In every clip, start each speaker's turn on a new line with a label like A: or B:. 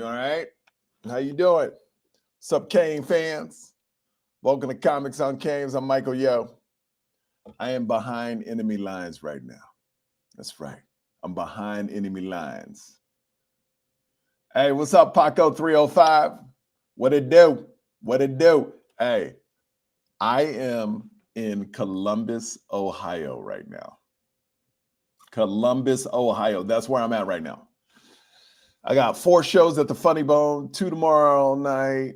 A: all right? How you doing? What's up, Kane fans? Welcome to Comics on Canes. I'm Michael Yo. I am behind enemy lines right now. That's right. I'm behind enemy lines. Hey, what's up, Paco 305? What it do? What it do? Hey, I am in Columbus, Ohio right now. Columbus, Ohio. That's where I'm at right now. I got 4 shows at the Funny Bone, 2 tomorrow night.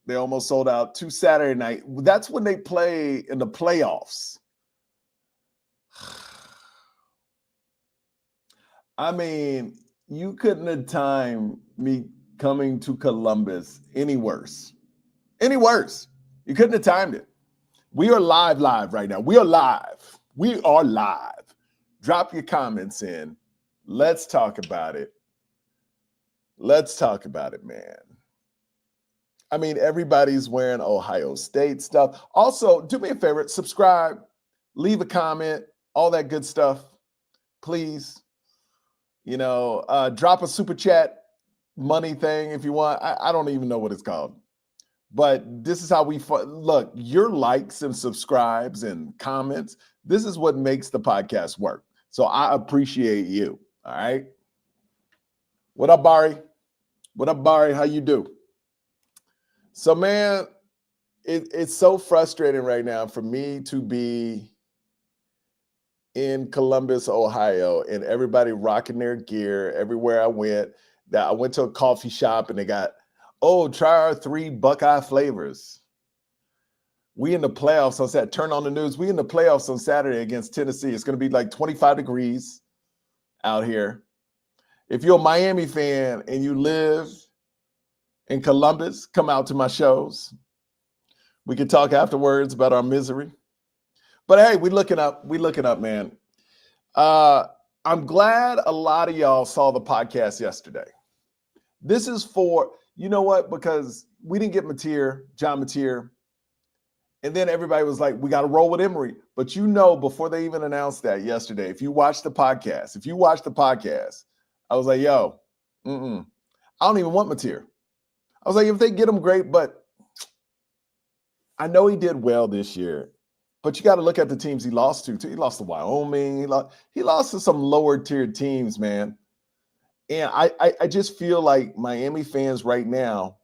A: They almost sold out. 2 Saturday night. That's when they play in the playoffs. I mean, you couldn't have timed me coming to Columbus any worse. Any worse. You couldn't have timed it. We are live right now. We are live. We are live. Drop your comments in. Let's talk about it. Let's talk about it, man. I mean, everybody's wearing Ohio State stuff. Also, do me a favor, subscribe, leave a comment, all that good stuff, please. You know, drop a super chat money thing if you want. I don't even know what it's called. But this is how we look, your likes and subscribes and comments. This is what makes the podcast work. So I appreciate you. All right. What up, Barry? What up, Barry? How you do? So, man, it's so frustrating right now for me to be in Columbus, Ohio, and everybody rocking their gear everywhere I went. That I went to a coffee shop and they got, try our 3 Buckeye flavors. We in the playoffs on Saturday. Turn on the news. We in the playoffs on Saturday against Tennessee. It's going to be like 25 degrees out here. If you're a Miami fan and you live in Columbus, come out to my shows. We can talk afterwards about our misery. But hey, we looking up, man. I'm glad a lot of y'all saw the podcast yesterday. This is for, you know what, because we didn't get John Mateer. And then everybody was like, we got to roll with Emory. But you know, before they even announced that yesterday, if you watch the podcast, I was like, yo, I don't even want Mateer. I was like, if they get him, great. But I know he did well this year. But you got to look at the teams he lost to. He lost to Wyoming. He lost to some lower tier teams, man. And I just feel like Miami fans right now,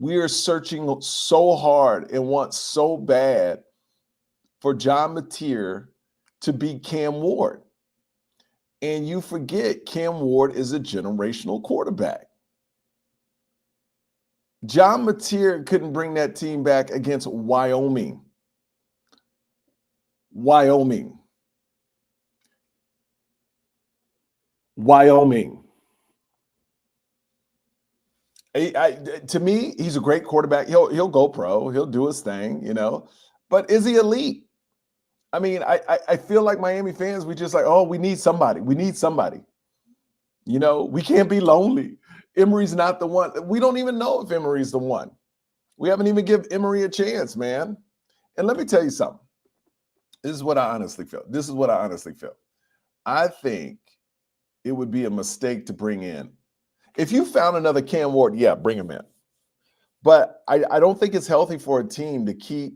A: we are searching so hard and want so bad for John Mateer to beat Cam Ward. And you forget Cam Ward is a generational quarterback. John Mateer couldn't bring that team back against Wyoming. Wyoming. To me, he's a great quarterback. He'll go pro. He'll do his thing, you know. But is he elite? I mean, I feel like Miami fans, we just like, we need somebody. We need somebody. You know, we can't be lonely. Emory's not the one. We don't even know if Emory's the one. We haven't even given Emory a chance, man. And let me tell you something. This is what I honestly feel. I think it would be a mistake to bring in. If you found another Cam Ward, yeah, bring him in. But I don't think it's healthy for a team to keep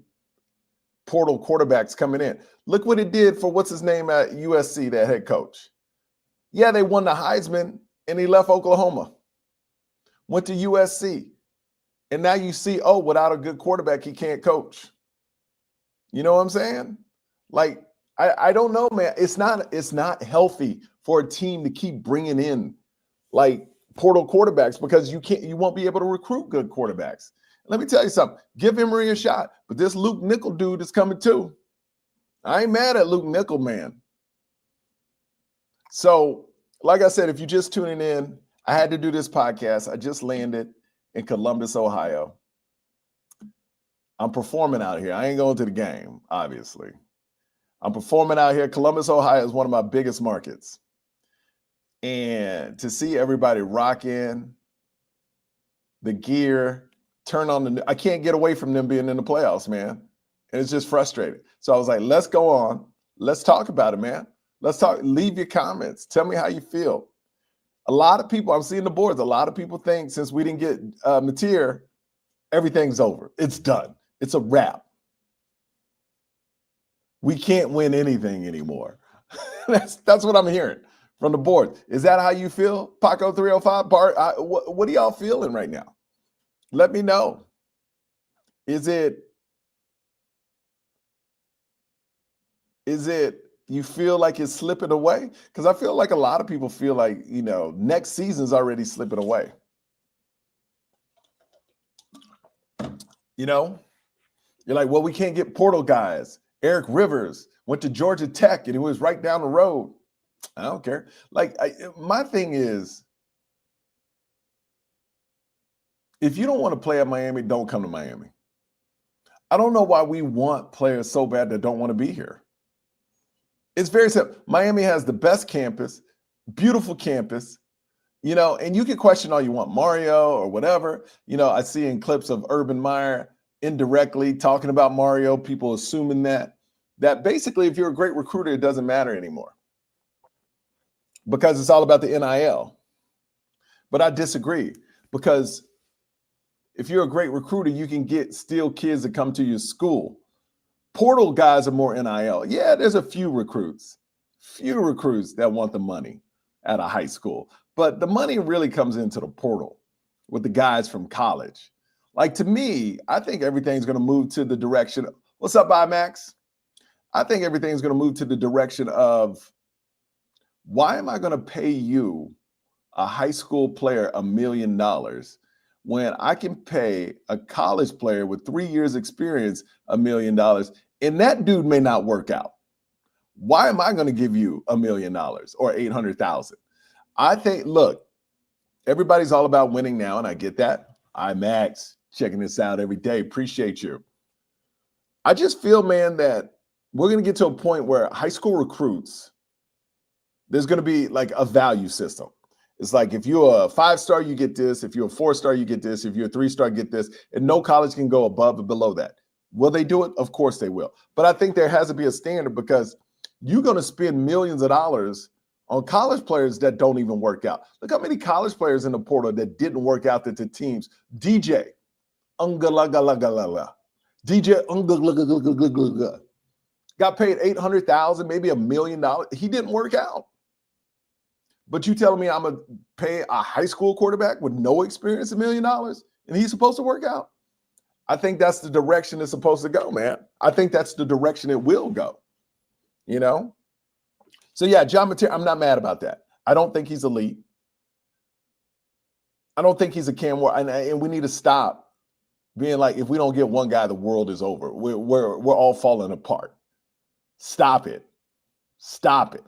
A: portal quarterbacks coming in. Look what it did for what's his name at USC, that head coach. Yeah, they won the Heisman, and he left Oklahoma. Went to USC. And now you see, without a good quarterback, he can't coach. You know what I'm saying? Like, I don't know, man. It's not healthy for a team to keep bringing in, like, portal quarterbacks because you won't be able to recruit good quarterbacks. Let me tell you something. Give Emory a shot. But this Luke Nickel dude is coming too. I ain't mad at Luke Nickel, man. So, like I said, if you're just tuning in, I had to do this podcast. I just landed in Columbus, Ohio. I'm performing out here. I ain't going to the game, obviously. I'm performing out here. Columbus, Ohio is one of my biggest markets. And to see everybody rocking the gear, turn on I can't get away from them being in the playoffs, man. And it's just frustrating. So I was like, let's go on. Let's talk about it, man. Let's talk. Leave your comments. Tell me how you feel. A lot of people, I'm seeing the boards, a lot of people think since we didn't get Mateer, everything's over. It's done. It's a wrap. We can't win anything anymore. That's what I'm hearing from the board. Is that how you feel, Paco 305? Bart, what are y'all feeling right now? Let me know. Is it you feel like it's slipping away? Because I feel like a lot of people feel like, next season's already slipping away. You're like, well, we can't get portal guys. Eric Rivers went to Georgia Tech and he was right down the road. I don't care. Like, my thing is, if you don't want to play at Miami, don't come to Miami. I don't know why we want players so bad that don't want to be here. It's very simple. Miami has the best campus, beautiful campus, and you can question all you want, Mario or whatever. I see in clips of Urban Meyer indirectly talking about Mario, people assuming that basically if you're a great recruiter, it doesn't matter anymore because it's all about the NIL. But I disagree, because if you're a great recruiter, you can steal kids to come to your school. Portal guys are more NIL. Yeah, there's a few recruits that want the money at a high school. But the money really comes into the portal with the guys from college. Like, to me, I think everything's going to move to the direction. What's up, IMAX? I think everything's going to move to the direction of, why am I going to pay you, a high school player, $1 million when I can pay a college player with 3 years experience $1 million, and that dude may not work out? Why am I going to give you $1 million or 800,000? I think, look, everybody's all about winning now, and I get that. IMAX, checking this out every day. Appreciate you. I just feel, man, that we're going to get to a point where high school recruits, there's going to be like a value system. It's like, if you're a 5-star, you get this. If you're a 4-star, you get this. If you're a 3-star, get this. And no college can go above or below that. Will they do it? Of course they will. But I think there has to be a standard, because you're going to spend millions of dollars on college players that don't even work out. Look how many college players in the portal that didn't work out that the teams. DJ Ungalagalagalala. DJ Ungalagalagalala. Got paid $800,000, maybe $1 million. He didn't work out. But you telling me I'm going to pay a high school quarterback with no experience $1 million and he's supposed to work out? I think that's the direction it's supposed to go, man. I think that's the direction it will go, So, yeah, John Mateer, I'm not mad about that. I don't think he's elite. I don't think he's a Cam Ward. And we need to stop being like, if we don't get one guy, the world is over. We're all falling apart. Stop it. Stop it.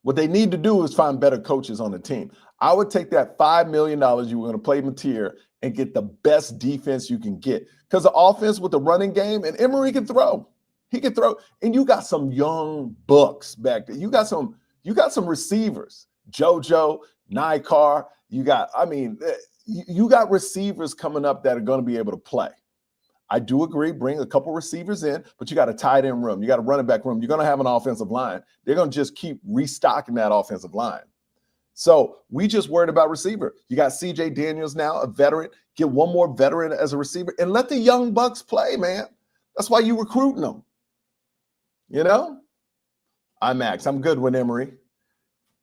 A: What they need to do is find better coaches on the team. I would take that $5 million you were going to play Mateer and get the best defense you can get. Because the offense with the running game, and Emory can throw. He can throw. And you got some young bucks back there. You got some receivers. JoJo, Nikar. You got receivers coming up that are going to be able to play. I do agree, bring a couple receivers in, but you got a tight end room. You got a running back room. You're going to have an offensive line. They're going to just keep restocking that offensive line. So we just worried about receiver. You got CJ Daniels now, a veteran. Get one more veteran as a receiver and let the young bucks play, man. That's why you recruiting them. IMAX, I'm good with Emory.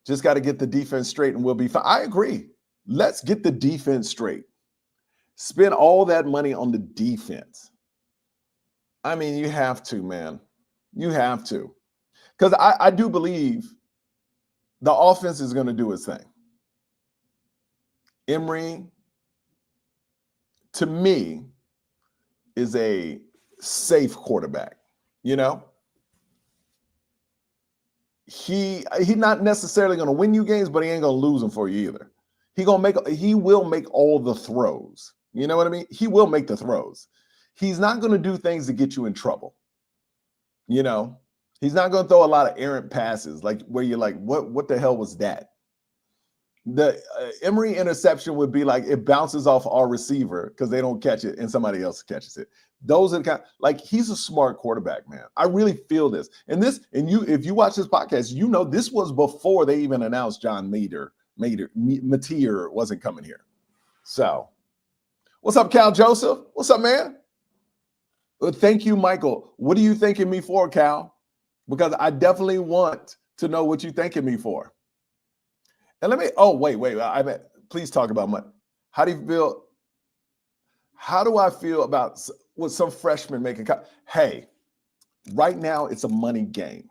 A: Just got to get the defense straight and we'll be fine. I agree. Let's get the defense straight. Spend all that money on the defense. I mean, you have to, man. You have to. Because I do believe the offense is going to do its thing. Emory, to me, is a safe quarterback. He's not necessarily going to win you games, but he ain't going to lose them for you either. He will make all the throws. You know what I mean? He will make the throws. He's not going to do things to get you in trouble. He's not going to throw a lot of errant passes, like where you're like, what the hell was that? The Emory interception would be like, it bounces off our receiver because they don't catch it and somebody else catches it. Those are the kind, like, he's a smart quarterback, man. I really feel this. If you watch this podcast, this was before they even announced John Meter Mateer wasn't coming here. So, what's up, Cal Joseph? What's up, man? Well, thank you, Michael. What are you thanking me for, Cal? Because I definitely want to know what you're thanking me for. And let me, please talk about money. How do you feel? How do I feel about with some freshmen making? Hey, right now it's a money game,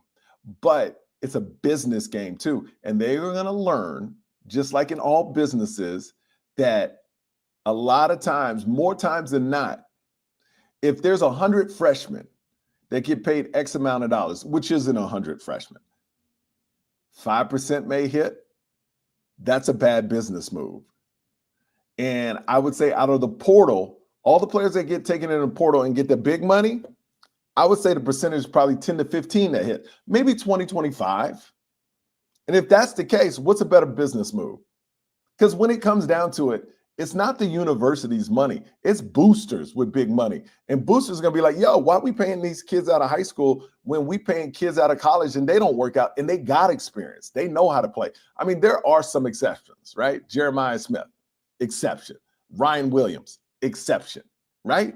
A: but it's a business game too. And they are going to learn, just like in all businesses, that a lot of times, more times than not, if there's 100 freshmen that get paid X amount of dollars, which isn't 100 freshmen, 5% may hit. That's a bad business move. And I would say out of the portal, all the players that get taken in the portal and get the big money, I would say the percentage is probably 10 to 15 that hit, maybe 20, 25. And if that's the case, what's a better business move? Because when it comes down to it, it's not the university's money. It's boosters with big money. And boosters are going to be like, yo, why are we paying these kids out of high school when we paying kids out of college and they don't work out and they got experience? They know how to play. I mean, there are some exceptions, right? Jeremiah Smith, exception. Ryan Williams, exception, right?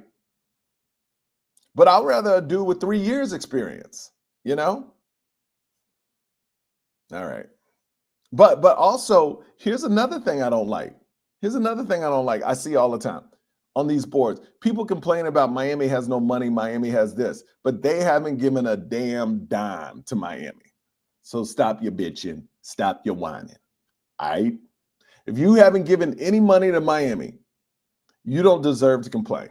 A: But I'd rather a dude with 3 years experience, you know? All right. But also, here's another thing I don't like. I see all the time on these boards. People complain about Miami has no money, Miami has this, but they haven't given a damn dime to Miami. So stop your bitching, stop your whining, all right? If you haven't given any money to Miami, you don't deserve to complain.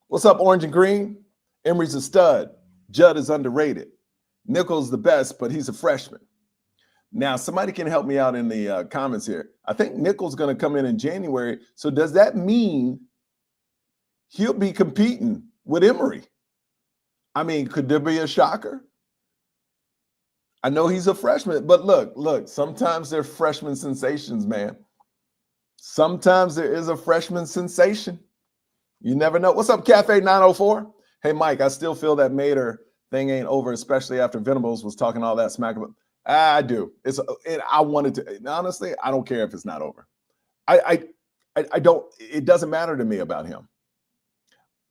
A: What's up, Orange and Green? Emory's a stud. Judd is underrated. Nichols the best, but he's a freshman. Now, somebody can help me out in the comments here. I think Nichols going to come in January. So does that mean he'll be competing with Emory? I mean, could there be a shocker? I know he's a freshman, but look, sometimes they're freshman sensations, man. Sometimes there is a freshman sensation. You never know. What's up, Cafe 904? Hey, Mike, I still feel that Mater thing ain't over, especially after Venables was talking all that smack about. I do. I wanted to. Honestly, I don't care if it's not over. I don't. It doesn't matter to me about him.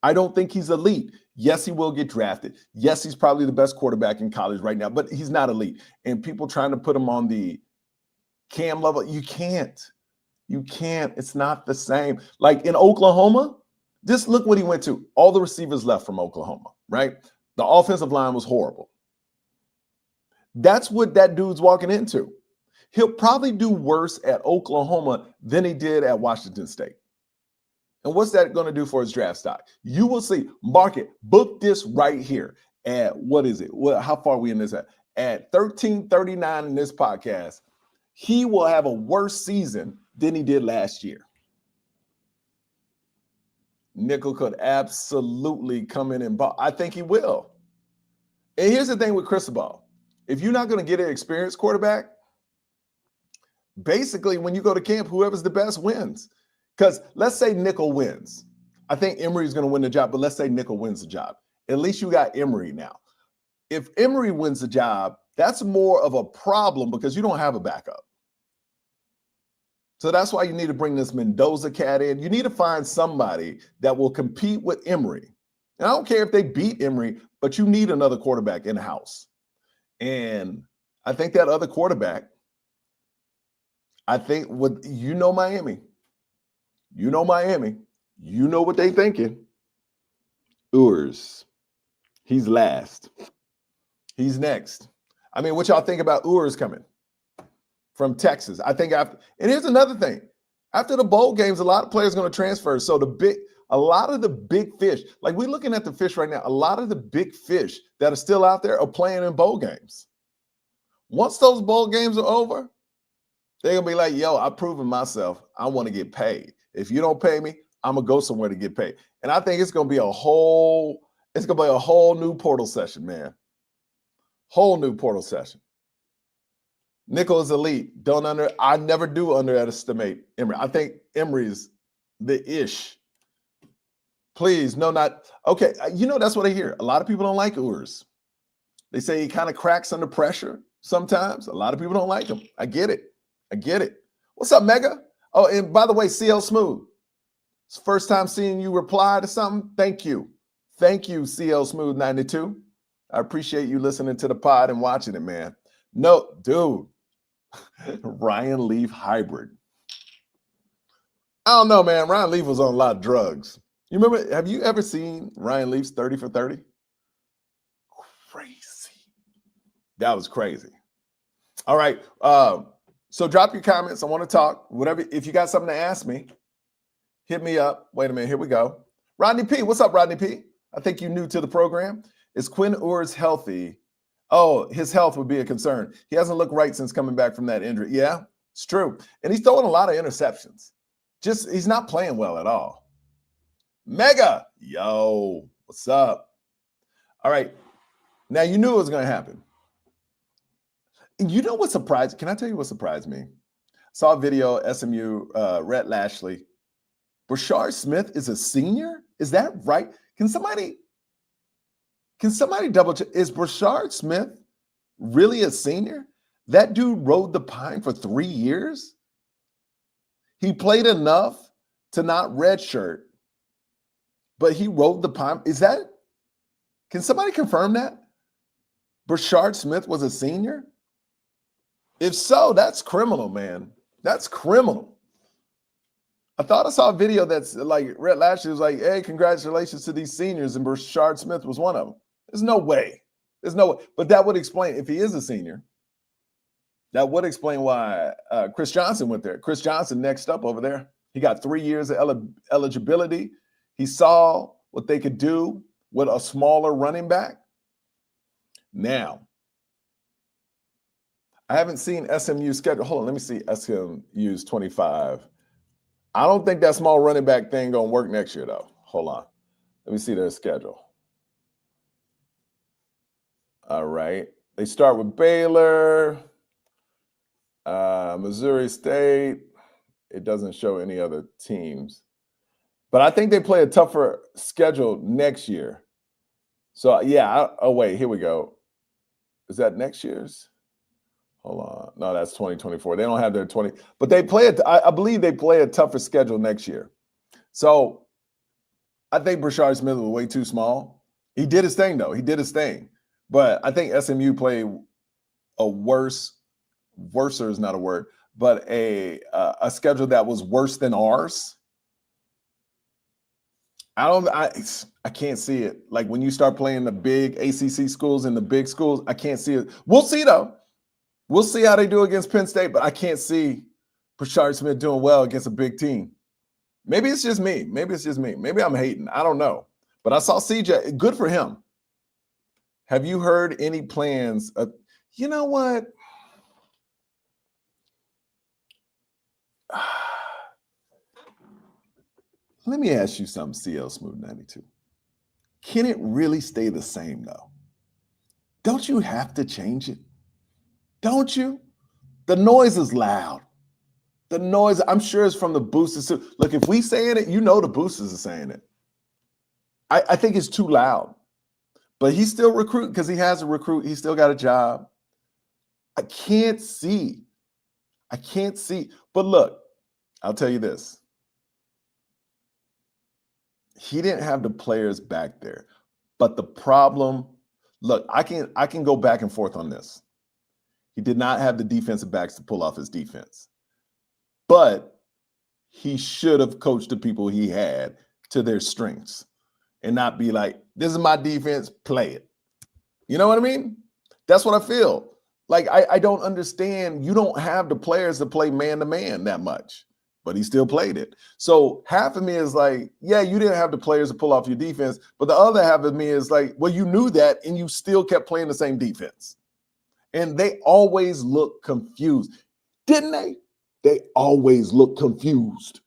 A: I don't think he's elite. Yes, he will get drafted. Yes, he's probably the best quarterback in college right now, but he's not elite. And people trying to put him on the Cam level, you can't. You can't. It's not the same. Like in Oklahoma, just look what he went to. All the receivers left from Oklahoma, right? The offensive line was horrible. That's what that dude's walking into. He'll probably do worse at Oklahoma than he did at Washington State. And what's that going to do for his draft stock? You will see. Mark it. Book this right here at, what is it? How far are we in this at? At 1339 in this podcast. He will have a worse season than he did last year. Nickel could absolutely come in and ball. I think he will. And here's the thing with Cristobal. If you're not going to get an experienced quarterback, basically when you go to camp, whoever's the best wins. Because let's say Nickel wins. I think Emory's going to win the job, but let's say Nickel wins the job. At least you got Emory now. If Emory wins the job, that's more of a problem because you don't have a backup. So that's why you need to bring this Mendoza cat in. You need to find somebody that will compete with Emory. And I don't care if they beat Emory, but you need another quarterback in the house. And I think that other quarterback, Miami. You know what they thinking. Ewers, he's last. He's next. I mean, what y'all think about Ewers coming from Texas? I think and here's another thing. After the bowl games, a lot of players are going to transfer. So a lot of the big fish, like we're looking at the fish right now, a lot of the big fish that are still out there are playing in bowl games. Once those bowl games are over, they're going to be like, yo, I've proven myself. I want to get paid. If you don't pay me, I'm going to go somewhere to get paid. And I think it's going to be a whole new portal session, man. Whole new portal session. Nickel is elite. I never do underestimate Emory. I think Emory's the ish. Please, no, not okay. That's what I hear. A lot of people don't like Ewers. They say he kind of cracks under pressure sometimes. A lot of people don't like him. I get it. I get it. What's up, Mega? Oh, and by the way, CL Smooth. It's the first time seeing you reply to something. Thank you. Thank you, CL Smooth 92. I appreciate you listening to the pod and watching it, man. No, dude. Ryan Leaf hybrid. I don't know, man. Ryan Leaf was on a lot of drugs. You remember, have you ever seen Ryan Leaf's 30 for 30? Crazy. That was crazy. All right. So drop your comments. I want to talk. Whatever. If you got something to ask me, hit me up. Wait a minute. Here we go. Rodney P. What's up, Rodney P? I think you're new to the program. Is Quinn Ewers healthy? Oh, his health would be a concern. He hasn't looked right since coming back from that injury. Yeah, it's true. And he's throwing a lot of interceptions. He's not playing well at all. Mega. Yo, what's up? All right. Now, you knew it was going to happen. And you know what surprised? Can I tell you what surprised me? Saw a video, SMU, Rhett Lashley. Brashard Smith is a senior? Is that right? Can somebody double check? Is Brashard Smith really a senior? That dude rode the pine for 3 years. He played enough to not redshirt, but he rode the pine. Can somebody confirm that? Brashard Smith was a senior? If so, that's criminal, man. That's criminal. I thought I saw a video that's like Rhett Lashley was like, hey, congratulations to these seniors, and Brashard Smith was one of them. There's no way. There's no way. But that would explain, if he is a senior, that would explain why Chris Johnson went there. Chris Johnson next up over there. He got 3 years of eligibility. He saw what they could do with a smaller running back. Now, I haven't seen SMU's schedule. Hold on, let me see SMU's 25. I don't think that small running back thing going to work next year, though. Hold on. Let me see their schedule. All right. They start with Baylor, Missouri State. It doesn't show any other teams. But I think they play a tougher schedule next year. So, yeah. Oh, wait. Here we go. Is that next year's? Hold on. No, that's 2024. They don't have their 20. But they play it. I believe they play a tougher schedule next year. So I think Brashard Smith was way too small. He did his thing, though. He did his thing. But I think SMU played a worser is not a word, but a schedule that was worse than ours. I can't see it. Like when you start playing the big ACC schools and the big schools, I can't see it. We'll see, though. We'll see how they do against Penn State, but I can't see Brashard Smith doing well against a big team. Maybe it's just me. Maybe I'm hating. I don't know. But I saw CJ. Good for him. Have you heard any plans? You know what? Let me ask you something, CL Smooth 92. Can it really stay the same, though? Don't you have to change it? Don't you? The noise is loud. The noise, I'm sure, is from the boosters. Look, if we saying it, you know the boosters are saying it. I think it's too loud. But he's still recruiting because he has a recruit. He's still got a job. I can't see. But look, I'll tell you this. He didn't have the players back there. But the problem, look, I can go back and forth on this. He did not have the defensive backs to pull off his defense. But he should have coached the people he had to their strengths and not be like, this is my defense, play it. You know what I mean? That's what I feel. Like, I don't understand. You don't have the players to play man-to-man that much, but he still played it. So half of me is like, yeah, you didn't have the players to pull off your defense, but the other half of me is like, well, you knew that, and you still kept playing the same defense. And they always look confused. Didn't they? They always look confused.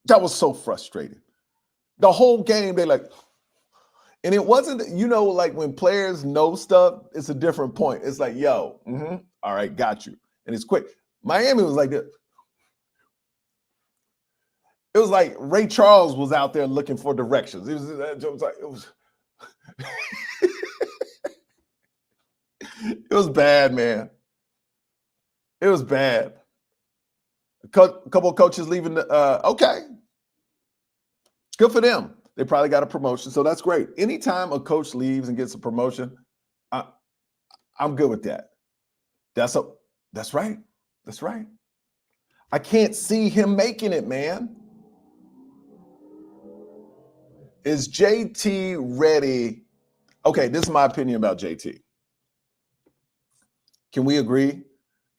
A: That was so frustrating. The whole game, they like, and it wasn't, you know, like when players know stuff, it's a different point. It's like, yo, all right, got you. And it's quick. Miami was like that. It was like Ray Charles was out there looking for directions. It was like, It was bad, man. It was bad. A couple of coaches leaving. Okay, good for them. They probably got a promotion, so that's great. Anytime a coach leaves and gets a promotion, I'm good with that. That's right. That's right. I can't see him making it, man. Is JT ready? Okay, this is my opinion about JT. Can we agree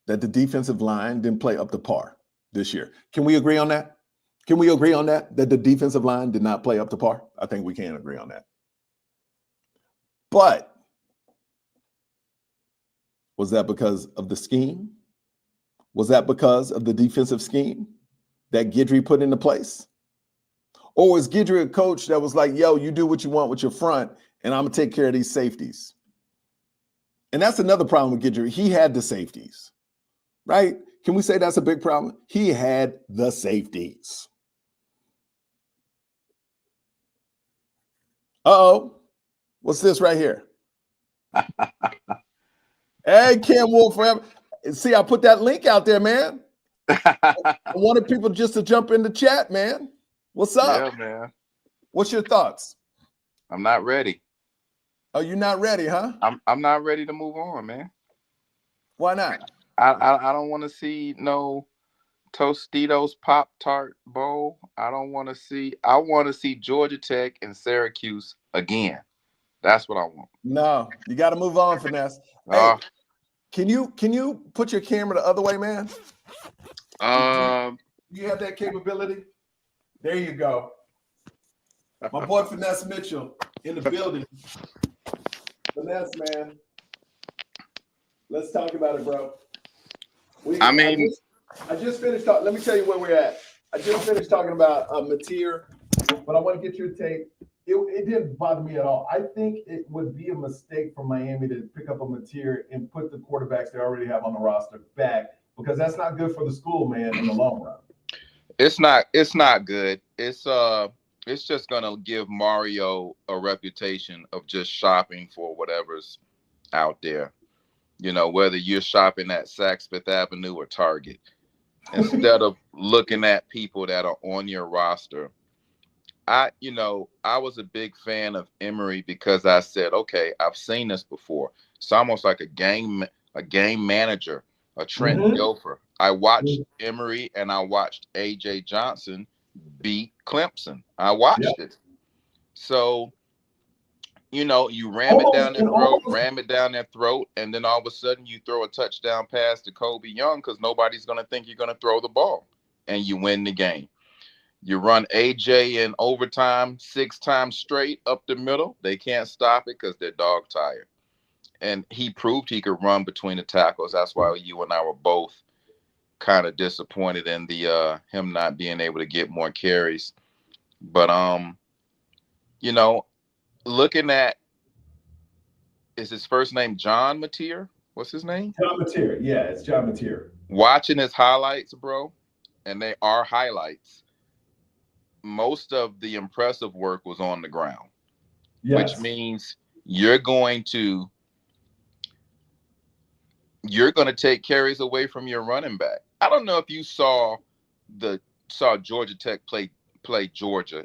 A: that the defensive line didn't play up to par this year? Can we agree on that? Can we agree on that? That the defensive line did not play up to par? I think we can agree on that. But was that because of the scheme? Was that because of the defensive scheme that Guidry put into place? Or was Guidry a coach that was like, yo, you do what you want with your front, and I'm going to take care of these safeties? And that's another problem with Guidry. He had the safeties, right? Can we say that's a big problem? He had the safeties. Uh-oh. What's this right here? Hey, Cam Wolf forever. See, I put that link out there, man. I wanted people just to jump in the chat, man. What's up?
B: Yeah, man.
A: What's your thoughts?
B: I'm not ready.
A: Oh, you're not ready, huh?
B: I'm not ready to move on, man.
A: Why not?
B: I don't want to see no Tostitos Pop-Tart Bowl. I want to see Georgia Tech and Syracuse again. That's what I want.
A: No, you got to move on, Finesse. Hey, can you put your camera the other way, man? You have that capability? There you go. My boy Finesse Mitchell in the building. Finesse, man. Let's talk about it, bro. I just finished talking. Let me tell you where we're at. I just finished talking about Mateer, but I want to get your take. It didn't bother me at all. I think it would be a mistake for Miami to pick up a Mateer and put the quarterbacks they already have on the roster back, because that's not good for the school, man, in the long run.
B: It's not good. It's just gonna give Mario a reputation of just shopping for whatever's out there. You know, whether you're shopping at Saks Fifth Avenue or Target, instead of looking at people that are on your roster. I was a big fan of Emory because I said, okay, I've seen this before. It's almost like a game manager, a Trent Dilfer. I watched Emory and I watched AJ Johnson beat Clemson. I watched it. So, you ram it down their throat, and then all of a sudden you throw a touchdown pass to Kobe Young because nobody's going to think you're going to throw the ball, and you win the game. You run AJ in overtime 6 times straight up the middle. They can't stop it because they're dog tired. And he proved he could run between the tackles. That's why you and I were both kind of disappointed in the him not being able to get more carries. But looking at, is his first name John Mateer? What's his name?
A: John Mateer. Yeah, it's John Mateer.
B: Watching his highlights, bro, and they are highlights. Most of the impressive work was on the ground, which means you're going to take carries away from your running back. I don't know if you saw Georgia Tech play Georgia,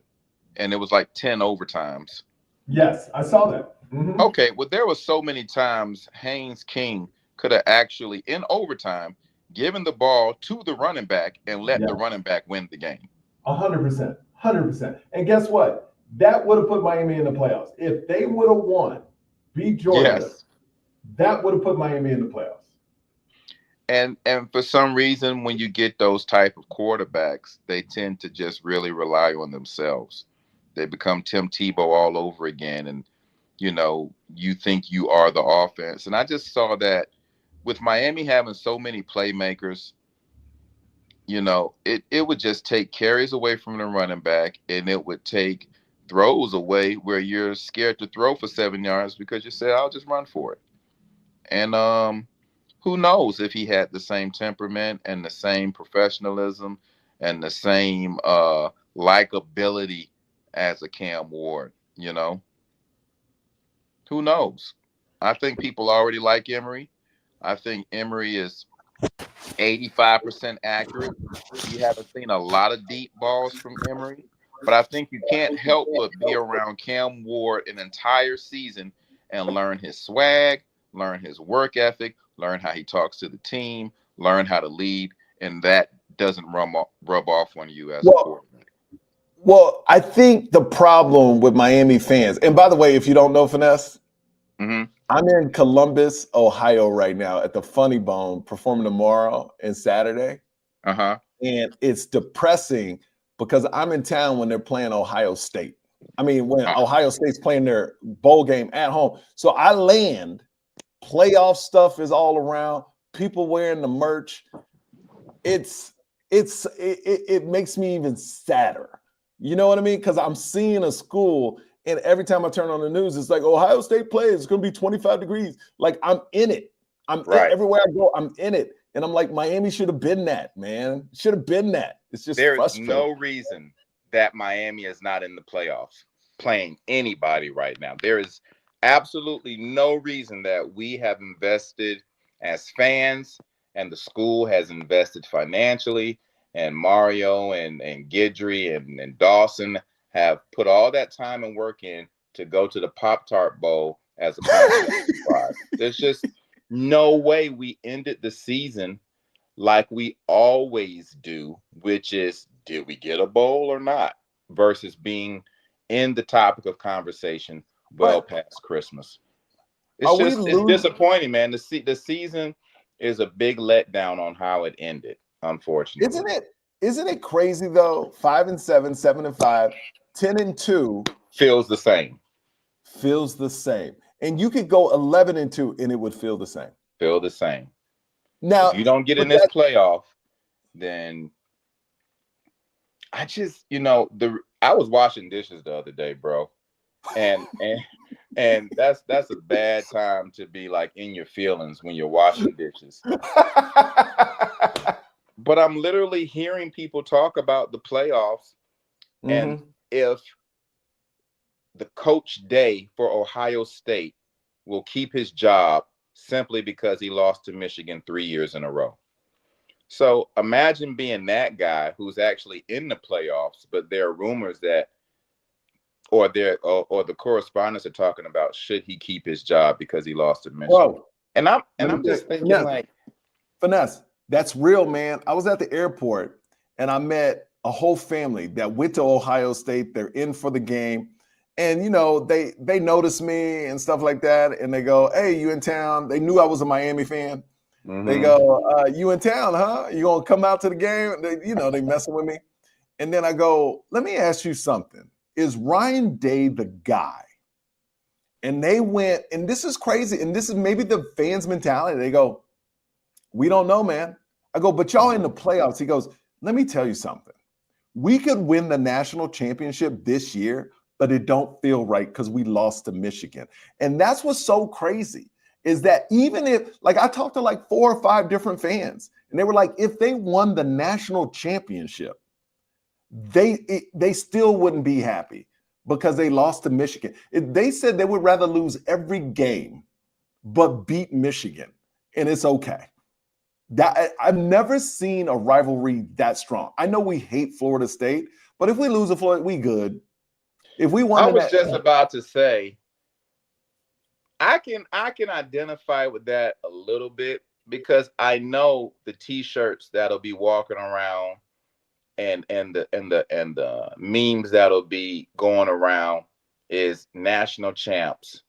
B: and it was like 10 overtimes.
A: Yes, I saw that. Mm-hmm.
B: Okay, well, there were so many times Haynes King could have actually, in overtime, given the ball to the running back and let the running back win the game.
A: 100%. 100%. And guess what? That would have put Miami in the playoffs. If they would have won, beat Georgia, that would have put Miami in the playoffs.
B: And for some reason, when you get those type of quarterbacks, they tend to just really rely on themselves. They become Tim Tebow all over again, and you think you are the offense. And I just saw that with Miami having so many playmakers, it would just take carries away from the running back, and it would take throws away where you're scared to throw for 7 yards because you say, I'll just run for it. And who knows if he had the same temperament and the same professionalism and the same likability as a Cam Ward, Who knows? I think people already like Emory. I think Emory is 85% accurate. We haven't seen a lot of deep balls from Emory, but I think you can't help but be around Cam Ward an entire season and learn his swag, learn his work ethic, learn how he talks to the team, learn how to lead, and that doesn't rub off on you as a
A: Well,
B: quarterback.
A: well, I think the problem with Miami fans, and by the way, if you don't know Finesse,
B: Mm-hmm.
A: I'm in Columbus, Ohio right now at the Funny Bone performing tomorrow and Saturday.
B: Uh-huh.
A: And it's depressing because I'm in town when they're playing Ohio State. I mean, when Ohio State's playing their bowl game at home. So I land, playoff stuff is all around, people wearing the merch. It makes me even sadder. You know what I mean? Because I'm seeing a school, and every time I turn on the news, it's like Ohio State plays. It's going to be 25 degrees. Like I'm in it.
B: Right.
A: Everywhere I go. I'm in it, and I'm like, Miami should have been that, man. Should have been that. It's just
B: There is
A: frustrating.
B: no reason that Miami is not in the playoffs playing anybody right now. There is absolutely no reason that we have invested as fans and the school has invested financially, and Mario and Guidry and Dawson have put all that time and work in to go to the Pop-Tart Bowl as a consolation prize. There's just no way we ended the season like we always do, which is, did we get a bowl or not? Versus being in the topic of conversation well past Christmas. It's disappointing, man. The season is a big letdown on how it ended, unfortunately.
A: Isn't it crazy though? 5-7, 7-5, 10-2
B: feels the same.
A: Feels the same. And you could go 11-2 and it would feel the same.
B: Feel the same.
A: Now,
B: if you don't get in this playoff, then I just, I was washing dishes the other day, bro. And that's a bad time to be like in your feelings when you're washing dishes. But I'm literally hearing people talk about the playoffs, and if the coach Day for Ohio State will keep his job simply because he lost to Michigan 3 years in a row. So imagine being that guy who's actually in the playoffs, but there are rumors that, or the correspondents are talking about, should he keep his job because he lost to Michigan?
A: Whoa.
B: And I'm just thinking,
A: Finesse, that's real, man. I was at the airport and I met a whole family that went to Ohio State. They're in for the game. And, they noticed me and stuff like that. And they go, hey, you in town? They knew I was a Miami fan. They go, you in town, huh? You going to come out to the game? They messing with me. And then I go, let me ask you something. Is Ryan Day the guy? And they went, and this is crazy. And this is maybe the fans' mentality. They go, we don't know, man. I go, but y'all in the playoffs. He goes, let me tell you something. We could win the national championship this year, but it don't feel right because we lost to Michigan. And that's what's so crazy is that even if, like I talked to like 4 or 5 different fans, and they were like, if they won the national championship, they still wouldn't be happy because they lost to Michigan. They said they would rather lose every game, but beat Michigan, and it's okay. That I've never seen a rivalry that strong. I know we hate Florida State, but if we lose to Florida, we good. If we won,
B: I was just about to say, I can identify with that a little bit because I know the T-shirts that'll be walking around and the memes that'll be going around is national champs,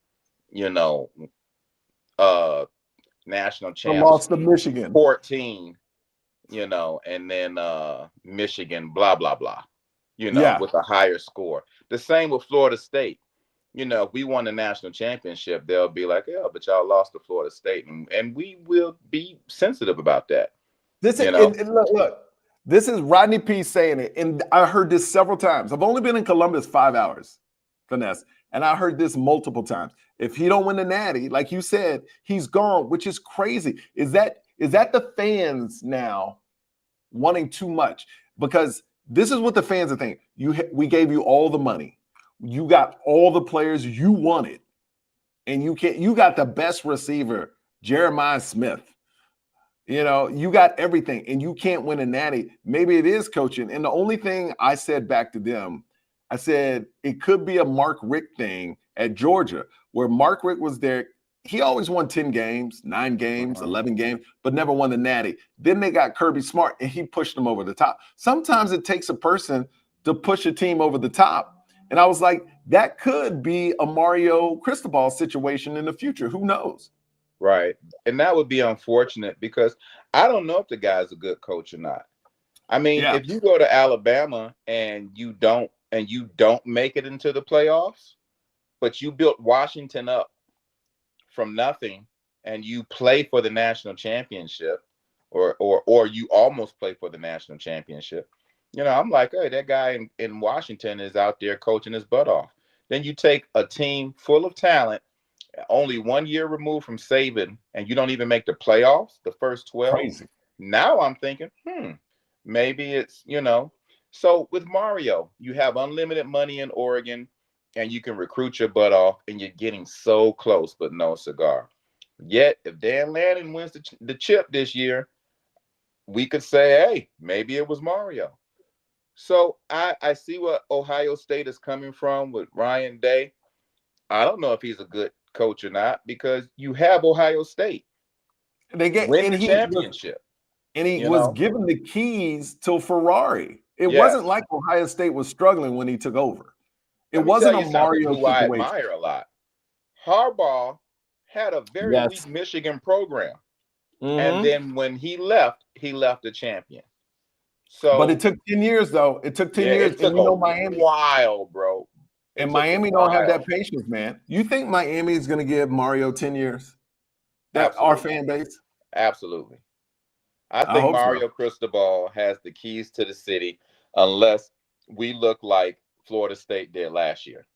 B: national champs
A: lost to Michigan
B: 14, and then Michigan blah blah blah, with a higher score. The same with Florida State. If we won the national championship, they'll be like, yeah, but y'all lost to Florida State. And we will be sensitive about that.
A: Look, this is Rodney P saying it. And I heard this several times. I've only been in Columbus 5 hours, Finesse. And I heard this multiple times. If he don't win the Natty, like you said, he's gone, which is crazy. Is that the fans now wanting too much? Because this is what the fans are thinking. We gave you all the money. You got all the players you wanted, and you got the best receiver, Jeremiah Smith. You got everything, and you can't win a natty. Maybe it is coaching. And the only thing I said back to them, I said it could be a Mark Richt thing at Georgia, where Mark Richt was there. He always won 10 games, 9 games, 11 games, but never won the natty. Then they got Kirby Smart, and he pushed them over the top. Sometimes it takes a person to push a team over the top. And I was like, that could be a Mario Cristobal situation in the future. Who knows?
B: Right. And that would be unfortunate because I don't know if the guy's a good coach or not. I mean, if you go to Alabama and you don't make it into the playoffs, but you built Washington up from nothing and you play for the national championship or you almost play for the national championship, I'm like, hey, that guy in Washington is out there coaching his butt off. Then you take a team full of talent, only 1 year removed from Saban, and you don't even make the playoffs, the first 12.
A: Crazy.
B: Now I'm thinking, maybe it's, So with Mario, you have unlimited money in Oregon, and you can recruit your butt off, and you're getting so close, but no cigar. Yet, if Dan Lanning wins the chip this year, we could say, hey, maybe it was Mario. So I see what Ohio State is coming from with Ryan Day. I don't know if he's a good coach or not because you have Ohio State.
A: They win the
B: championship.
A: He was given the keys to Ferrari. It wasn't like Ohio State was struggling when he took over. It wasn't a Mario situation.
B: I admire a lot. Harbaugh had a very weak Michigan program. And then when he left a champion. So,
A: but it took 10 years, though. It took 10 years.
B: It took a while, bro.
A: And Miami don't have that patience, man. You think Miami is going to give Mario 10 years? That's our fan base?
B: Absolutely. I think Mario Cristobal has the keys to the city unless we look like Florida State did last year.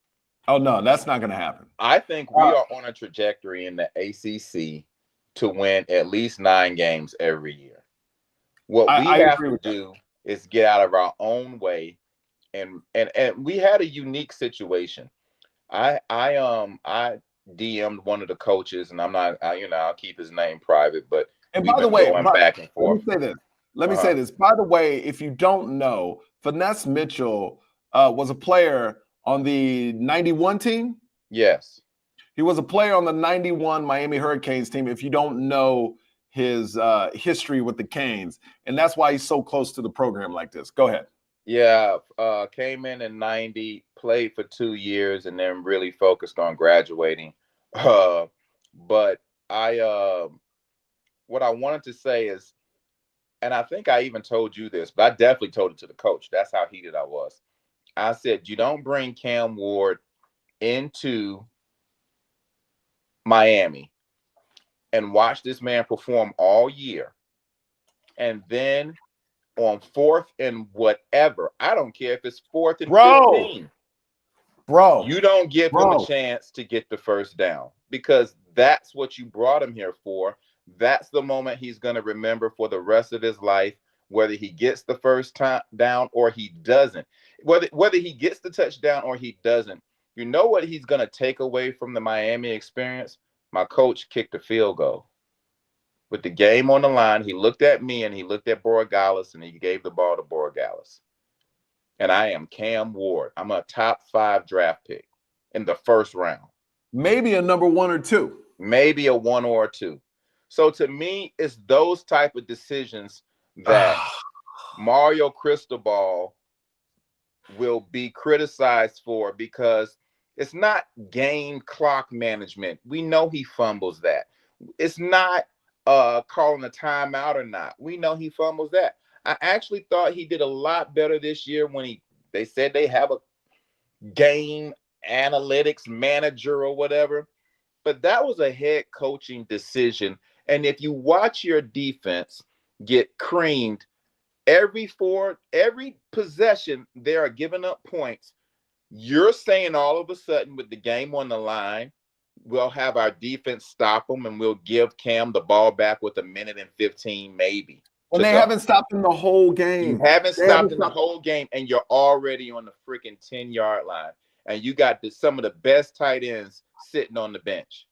A: Oh, no, that's not going to happen.
B: I think we are on a trajectory in the ACC to win at least 9 games every year. What we have to do is get out of our own way. And we had a unique situation. I DM'd one of the coaches, and I'm not, I'll keep his name private. But
A: by the way,
B: back and forth.
A: Let me say this. By the way, if you don't know, Finesse Mitchell was a player on the 91 team.
B: Yes,
A: he was a player on the 91 Miami Hurricanes team. If you don't know his history with the Canes, and that's why he's so close to the program like this. Go ahead.
B: Yeah, came in 90, played for 2 years, and then really focused on graduating. But what I wanted to say is, and I think I even told you this, but I definitely told it to the coach. That's how heated I was. I said, you don't bring Cam Ward into Miami and watch this man perform all year, and then on 4th and whatever, I don't care if it's 4th and 15.
A: Bro,
B: you don't give him a chance to get the first down because that's what you brought him here for. That's the moment he's going to remember for the rest of his life, whether he gets the first time down or he doesn't. Whether he gets the touchdown or he doesn't. You know what he's going to take away from the Miami experience? My coach kicked a field goal. With the game on the line, he looked at me and he looked at Borregales and he gave the ball to Borregales. And I am Cam Ward. I'm a top 5 draft pick in the first round.
A: Maybe a number 1 or 2.
B: Maybe a 1 or 2. So to me, it's those type of decisions that Mario Cristobal will be criticized for because it's not game clock management. We know he fumbles that. It's not calling a timeout or not. We know he fumbles that. I actually thought he did a lot better this year when they said they have a game analytics manager or whatever, but that was a head coaching decision. And if you watch your defense get creamed every possession, they are giving up points. You're saying all of a sudden with the game on the line, we'll have our defense stop them and we'll give Cam the ball back with 1:15 maybe.
A: Well, they haven't stopped him the whole game.
B: You haven't stopped him the whole game, and you're already on the freaking 10-yard line. and you got some of the best tight ends sitting on the bench.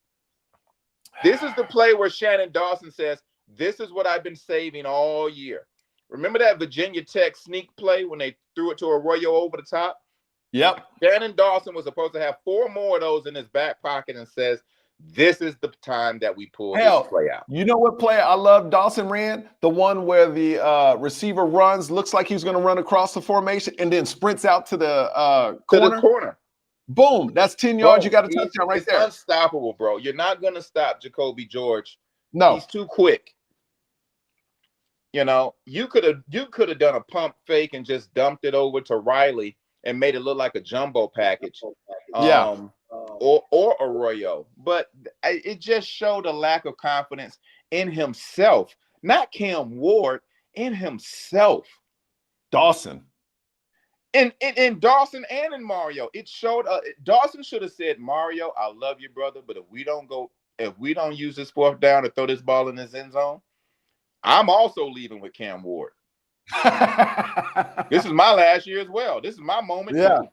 B: This is the play where Shannon Dawson says, "This is what I've been saving all year." Remember that Virginia Tech sneak play when they threw it to Arroyo over the top?
A: Yep.
B: Shannon Dawson was supposed to have 4 more of those in his back pocket and says, "This is the time that we pull this play out."
A: You know what play I love Dawson ran? The one where the receiver runs, looks like he's going to run across the formation and then sprints out to the corner. Boom. That's 10 yards. You got a touchdown right there.
B: It's unstoppable, bro. You're not going to stop Jacoby George.
A: No.
B: He's too quick. You know, you could have done a pump fake and just dumped it over to Riley and made it look like a jumbo package. Or Arroyo. But it just showed a lack of confidence in himself. Not Cam Ward, in himself.
A: Dawson.
B: In Dawson and in Mario. It showed Dawson should have said, "Mario, I love you, brother, but if we don't use this 4th down to throw this ball in his end zone, I'm also leaving with Cam Ward." This is my last year as well. This is my moment too.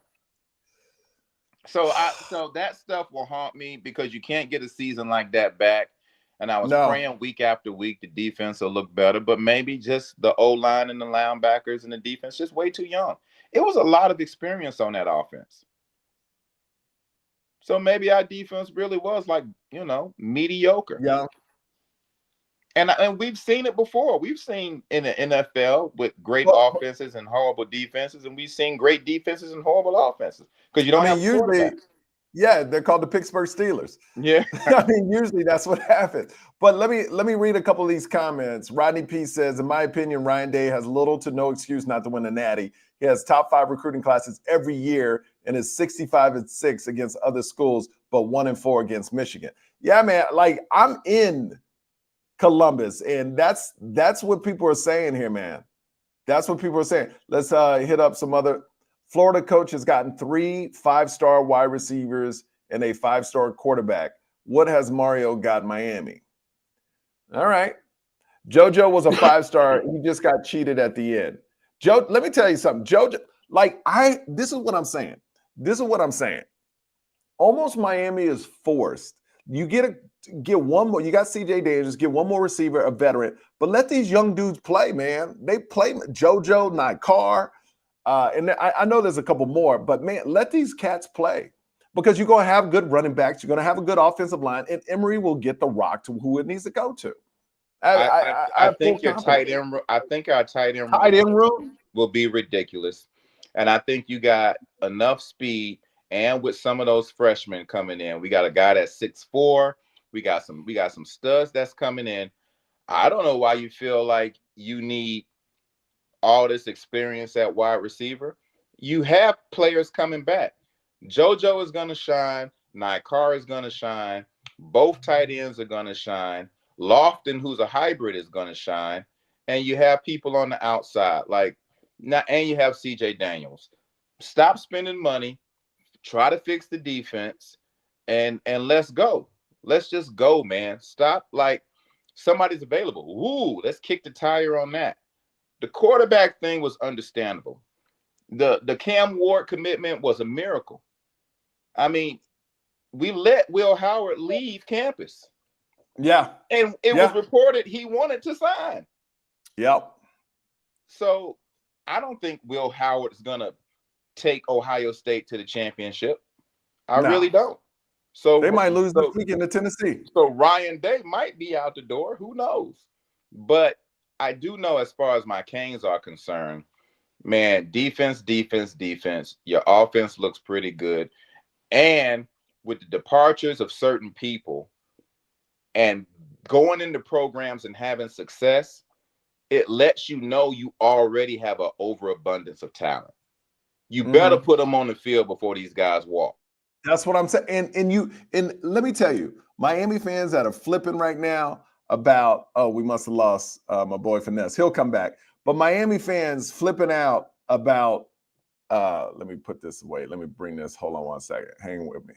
B: So that stuff will haunt me because you can't get a season like that back. And I was praying week after week the defense will look better, but maybe just the O-line and the linebackers and the defense just way too young. It was a lot of experience on that offense. So maybe our defense really was like, mediocre.
A: Yeah.
B: And we've seen it before. We've seen in the NFL with great offenses and horrible defenses, and we've seen great defenses and horrible offenses because you don't have
A: usually. Yeah, they're called the Pittsburgh Steelers.
B: Yeah.
A: I mean, usually that's what happens. But let me read a couple of these comments. Rodney P says, in my opinion, Ryan Day has little to no excuse not to win the Natty. He has top 5 recruiting classes every year and is 65-6 against other schools, but 1-4 against Michigan. Yeah, man, like I'm in Columbus, and that's what people are saying here, man. That's what people are saying. Let's hit up some other. Florida coach has gotten 3 5-star wide receivers and a 5-star quarterback. What has Mario got Miami? All right. JoJo was a 5-star. He just got cheated at the end. Joe, let me tell you something. JoJo, this is what I'm saying. This is what I'm saying. Almost Miami is forced. You get one more. You got CJ Daniels, get one more receiver, a veteran, but let these young dudes play, man. They play. JoJo, Nakar. And I know there's a couple more, but man, let these cats play because you're going to have good running backs. You're going to have a good offensive line, and Emory will get the rock to who it needs to go to.
B: I think your tight end. I think our tight end room will be ridiculous, and I think you got enough speed. And with some of those freshmen coming in, we got a guy that's 6'4". We got some studs that's coming in. I don't know why you feel like you need all this experience at wide receiver. You have players coming back. JoJo is going to shine. Nakar is going to shine. Both tight ends are going to shine. Lofton, who's a hybrid, is going to shine. And you have people on the outside and you have CJ Daniels. Stop spending money. Try to fix the defense and let's go. Let's just go, man. Stop somebody's available. Ooh, let's kick the tire on that. The quarterback thing was understandable. The Cam Ward commitment was a miracle. I mean, we let Will Howard leave campus.
A: Yeah.
B: And it was reported he wanted to sign.
A: Yep.
B: So I don't think Will Howard is going to take Ohio State to the championship. I really don't. So
A: they might lose this weekend to Tennessee.
B: So Ryan Day might be out the door. Who knows? But I do know as far as my Canes are concerned, man, defense. Your offense looks pretty good. And with the departures of certain people and going into programs and having success, it lets you know you already have an overabundance of talent. You better put them on the field before these guys walk.
A: That's what I'm saying. And let me tell you, Miami fans that are flipping right now about, we must have lost my boy Finesse. He'll come back. But Miami fans flipping out about, let me put this away. Let me bring this. Hold on one second. Hang with me.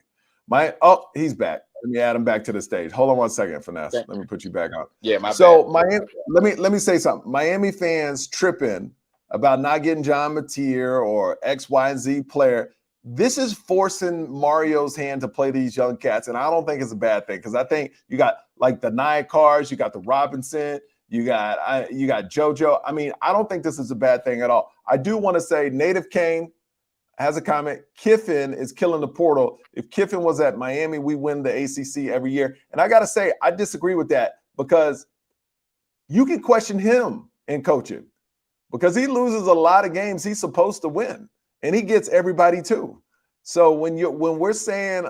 A: He's back. Let me add him back to the stage. Hold on one second, Finesse. Let me put you back on.
B: Yeah, my
A: bad.
B: Miami,
A: let me say something. Miami fans tripping about not getting John Mateer or X, Y, and Z player. this is forcing Mario's hand to play these young cats, and I don't think it's a bad thing because I think you got like the Nia Cars, you got the Robinson, you got JoJo. I mean, I don't think this is a bad thing at all. I do want to say Native Kane has a comment. Kiffin is killing the portal. If Kiffin was at Miami, we win the ACC every year. And I got to say, I disagree with that because you can question him in coaching because he loses a lot of games he's supposed to win, and he gets everybody too. So when we're saying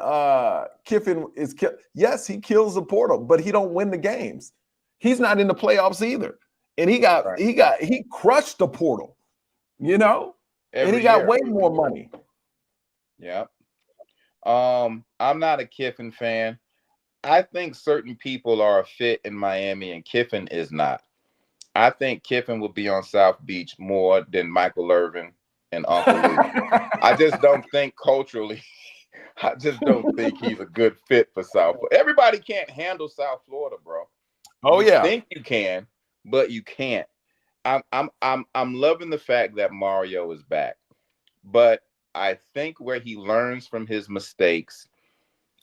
A: Kiffin is yes, he kills the portal, but he don't win the games. He's not in the playoffs either, and he crushed the portal, you know, and he got way more money.
B: Yeah. I'm not a Kiffin fan. I think certain people are a fit in Miami, and Kiffin is not. I think Kiffin will be on South Beach more than Michael Irvin and Uncle Luke. I just don't think culturally, I just don't think he's a good fit for South Florida. Everybody can't handle South Florida, bro.
A: Oh,
B: you think you can, but you can't. I'm loving the fact that Mario is back, but I think where he learns from his mistakes,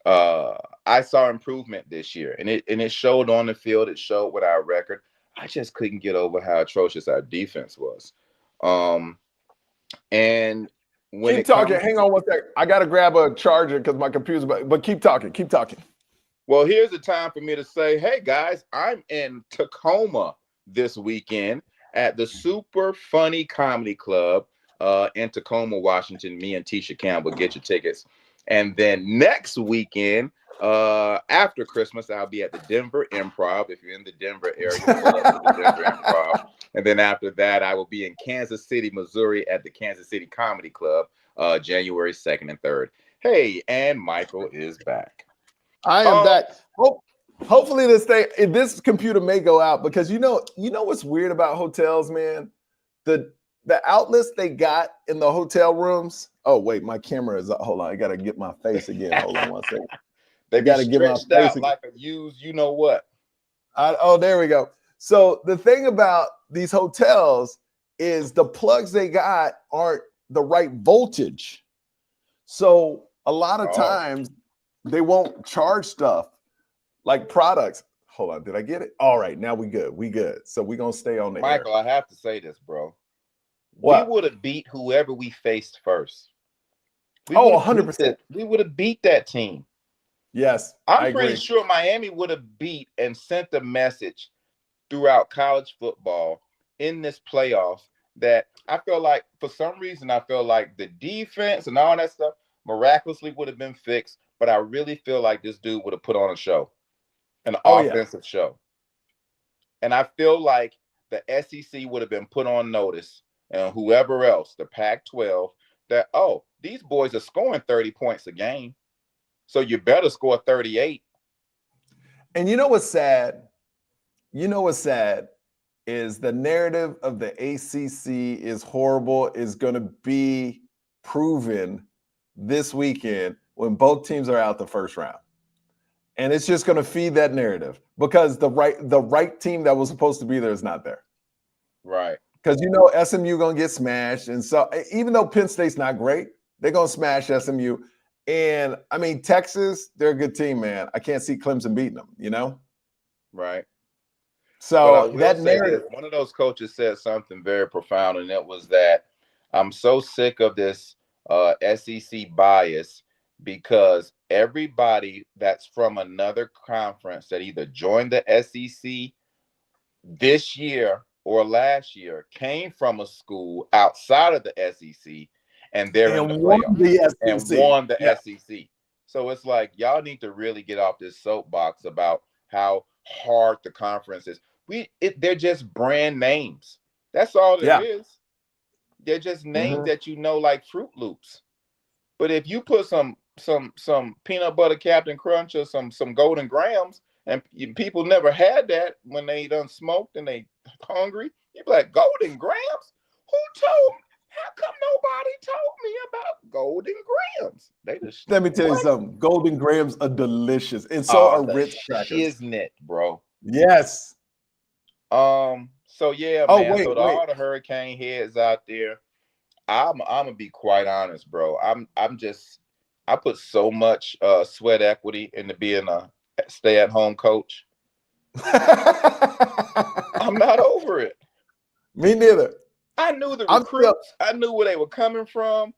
B: I saw improvement this year, and it showed on the field. It showed with our record. I just couldn't get over how atrocious our defense was. And when
A: keep talking, hang on one second. I got to grab a charger because my computer's. But keep talking. Keep talking.
B: Well, here's the time for me to say, hey guys, I'm in Tacoma this weekend at the Super Funny Comedy Club in Tacoma, Washington. Me and Tisha Campbell, get your tickets. And then next weekend, after Christmas, I'll be at the Denver Improv. If you're in the Denver area, pull up to the Denver Improv. And then after that, I will be in Kansas City, Missouri at the Kansas City Comedy Club, January 2nd and 3rd. Hey, and Michael is back.
A: I am back. Hopefully this computer may go out because you know what's weird about hotels, man? The outlets they got in the hotel rooms. Oh, wait, my camera is up. Hold on, I gotta get my face again. Hold on one second.
B: They gotta get my face out like a used, you know what?
A: Oh, there we go. So the thing about these hotels is the plugs they got aren't the right voltage. So a lot of times they won't charge stuff like products. Hold on, did I get it? All right, now we good. We good. So we're gonna stay on the
B: Michael,
A: air.
B: I have to say this, bro.
A: What?
B: We would have beat whoever we faced first.
A: 100%.
B: We would have beat that team.
A: Yes,
B: I'm pretty sure Miami would have beat and sent the message throughout college football in this playoff that I feel like, for some reason, I feel like the defense and all that stuff miraculously would have been fixed. But I really feel like this dude would have put on a show, an offensive show. And I feel like the SEC would have been put on notice, and whoever else, the Pac-12, that, these boys are scoring 30 points a game, so you better score 38.
A: And you know what's sad? Is the narrative of the ACC is horrible is going to be proven this weekend when both teams are out the first round. And it's just going to feed that narrative because the right team that was supposed to be there is not there.
B: Right.
A: Because SMU going to get smashed. And so even though Penn State's not great, they're going to smash SMU. And I mean, Texas, they're a good team, man. I can't see Clemson beating them,
B: Right.
A: So that narrative.
B: One of those coaches said something very profound, and it was that I'm so sick of this SEC bias because everybody that's from another conference that either joined the SEC this year or last year came from a school outside of the SEC, and they're in the playoffs and won the SEC. So it's like, y'all need to really get off this soapbox about how hard the conference is. They're just brand names. That's all there is. They're just names that like Fruit Loops. But if you put some peanut butter Captain Crunch or some Golden Grams, and people never had that when they done smoked and they hungry, you'd be like, Golden Grams? Who told me? How come nobody told me about Golden Grams?
A: Let me tell you something. Golden Grams are delicious, and so are Ritz crackers.
B: Isn't it, bro?
A: Yes.
B: So yeah, man. All the hurricane heads out there, I'm gonna be quite honest, bro. I put so much sweat equity into being a stay-at-home coach. I'm not over it.
A: Me neither.
B: I knew the
A: I'm still.
B: recruits. I knew where they were coming from.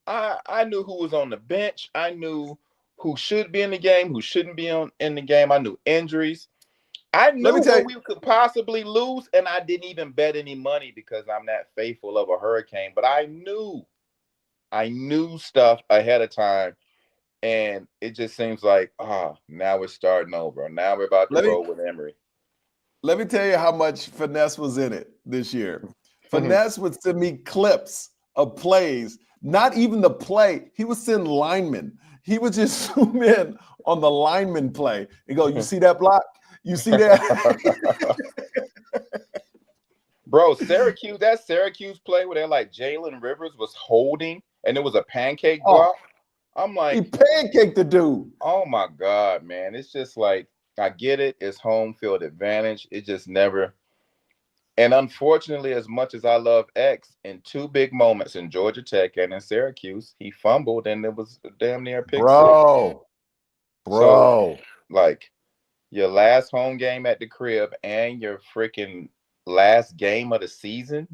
B: I knew who was on the bench. I knew who should be in the game, who shouldn't be in the game. I knew injuries. I
A: Let me
B: knew
A: tell
B: what
A: you.
B: we could possibly lose, and I didn't even bet any money because I'm that faithful of a hurricane. But I knew stuff ahead of time, and it just seems like, now we're starting over. Now we're about to
A: Let me
B: roll with Emory.
A: let me tell you how much Finesse was in it this year. Finesse would send me clips of plays, not even the play. He would send linemen. He would just zoom in on the lineman play and go, "You see that block? You see that?"
B: Bro, that Syracuse play where they're like Jalen Rivers was holding and it was a pancake
A: Oh,
B: block. I'm
A: he
B: like,
A: pancaked the dude.
B: oh my God, man. It's just like, I get it. It's home field advantage. It just never. And unfortunately, as much as I love X, in two big moments in Georgia Tech and in Syracuse, he fumbled and it was damn near a pick six.
A: Bro,
B: So,
A: bro.
B: like, your last home game at the crib and your freaking last game of the season,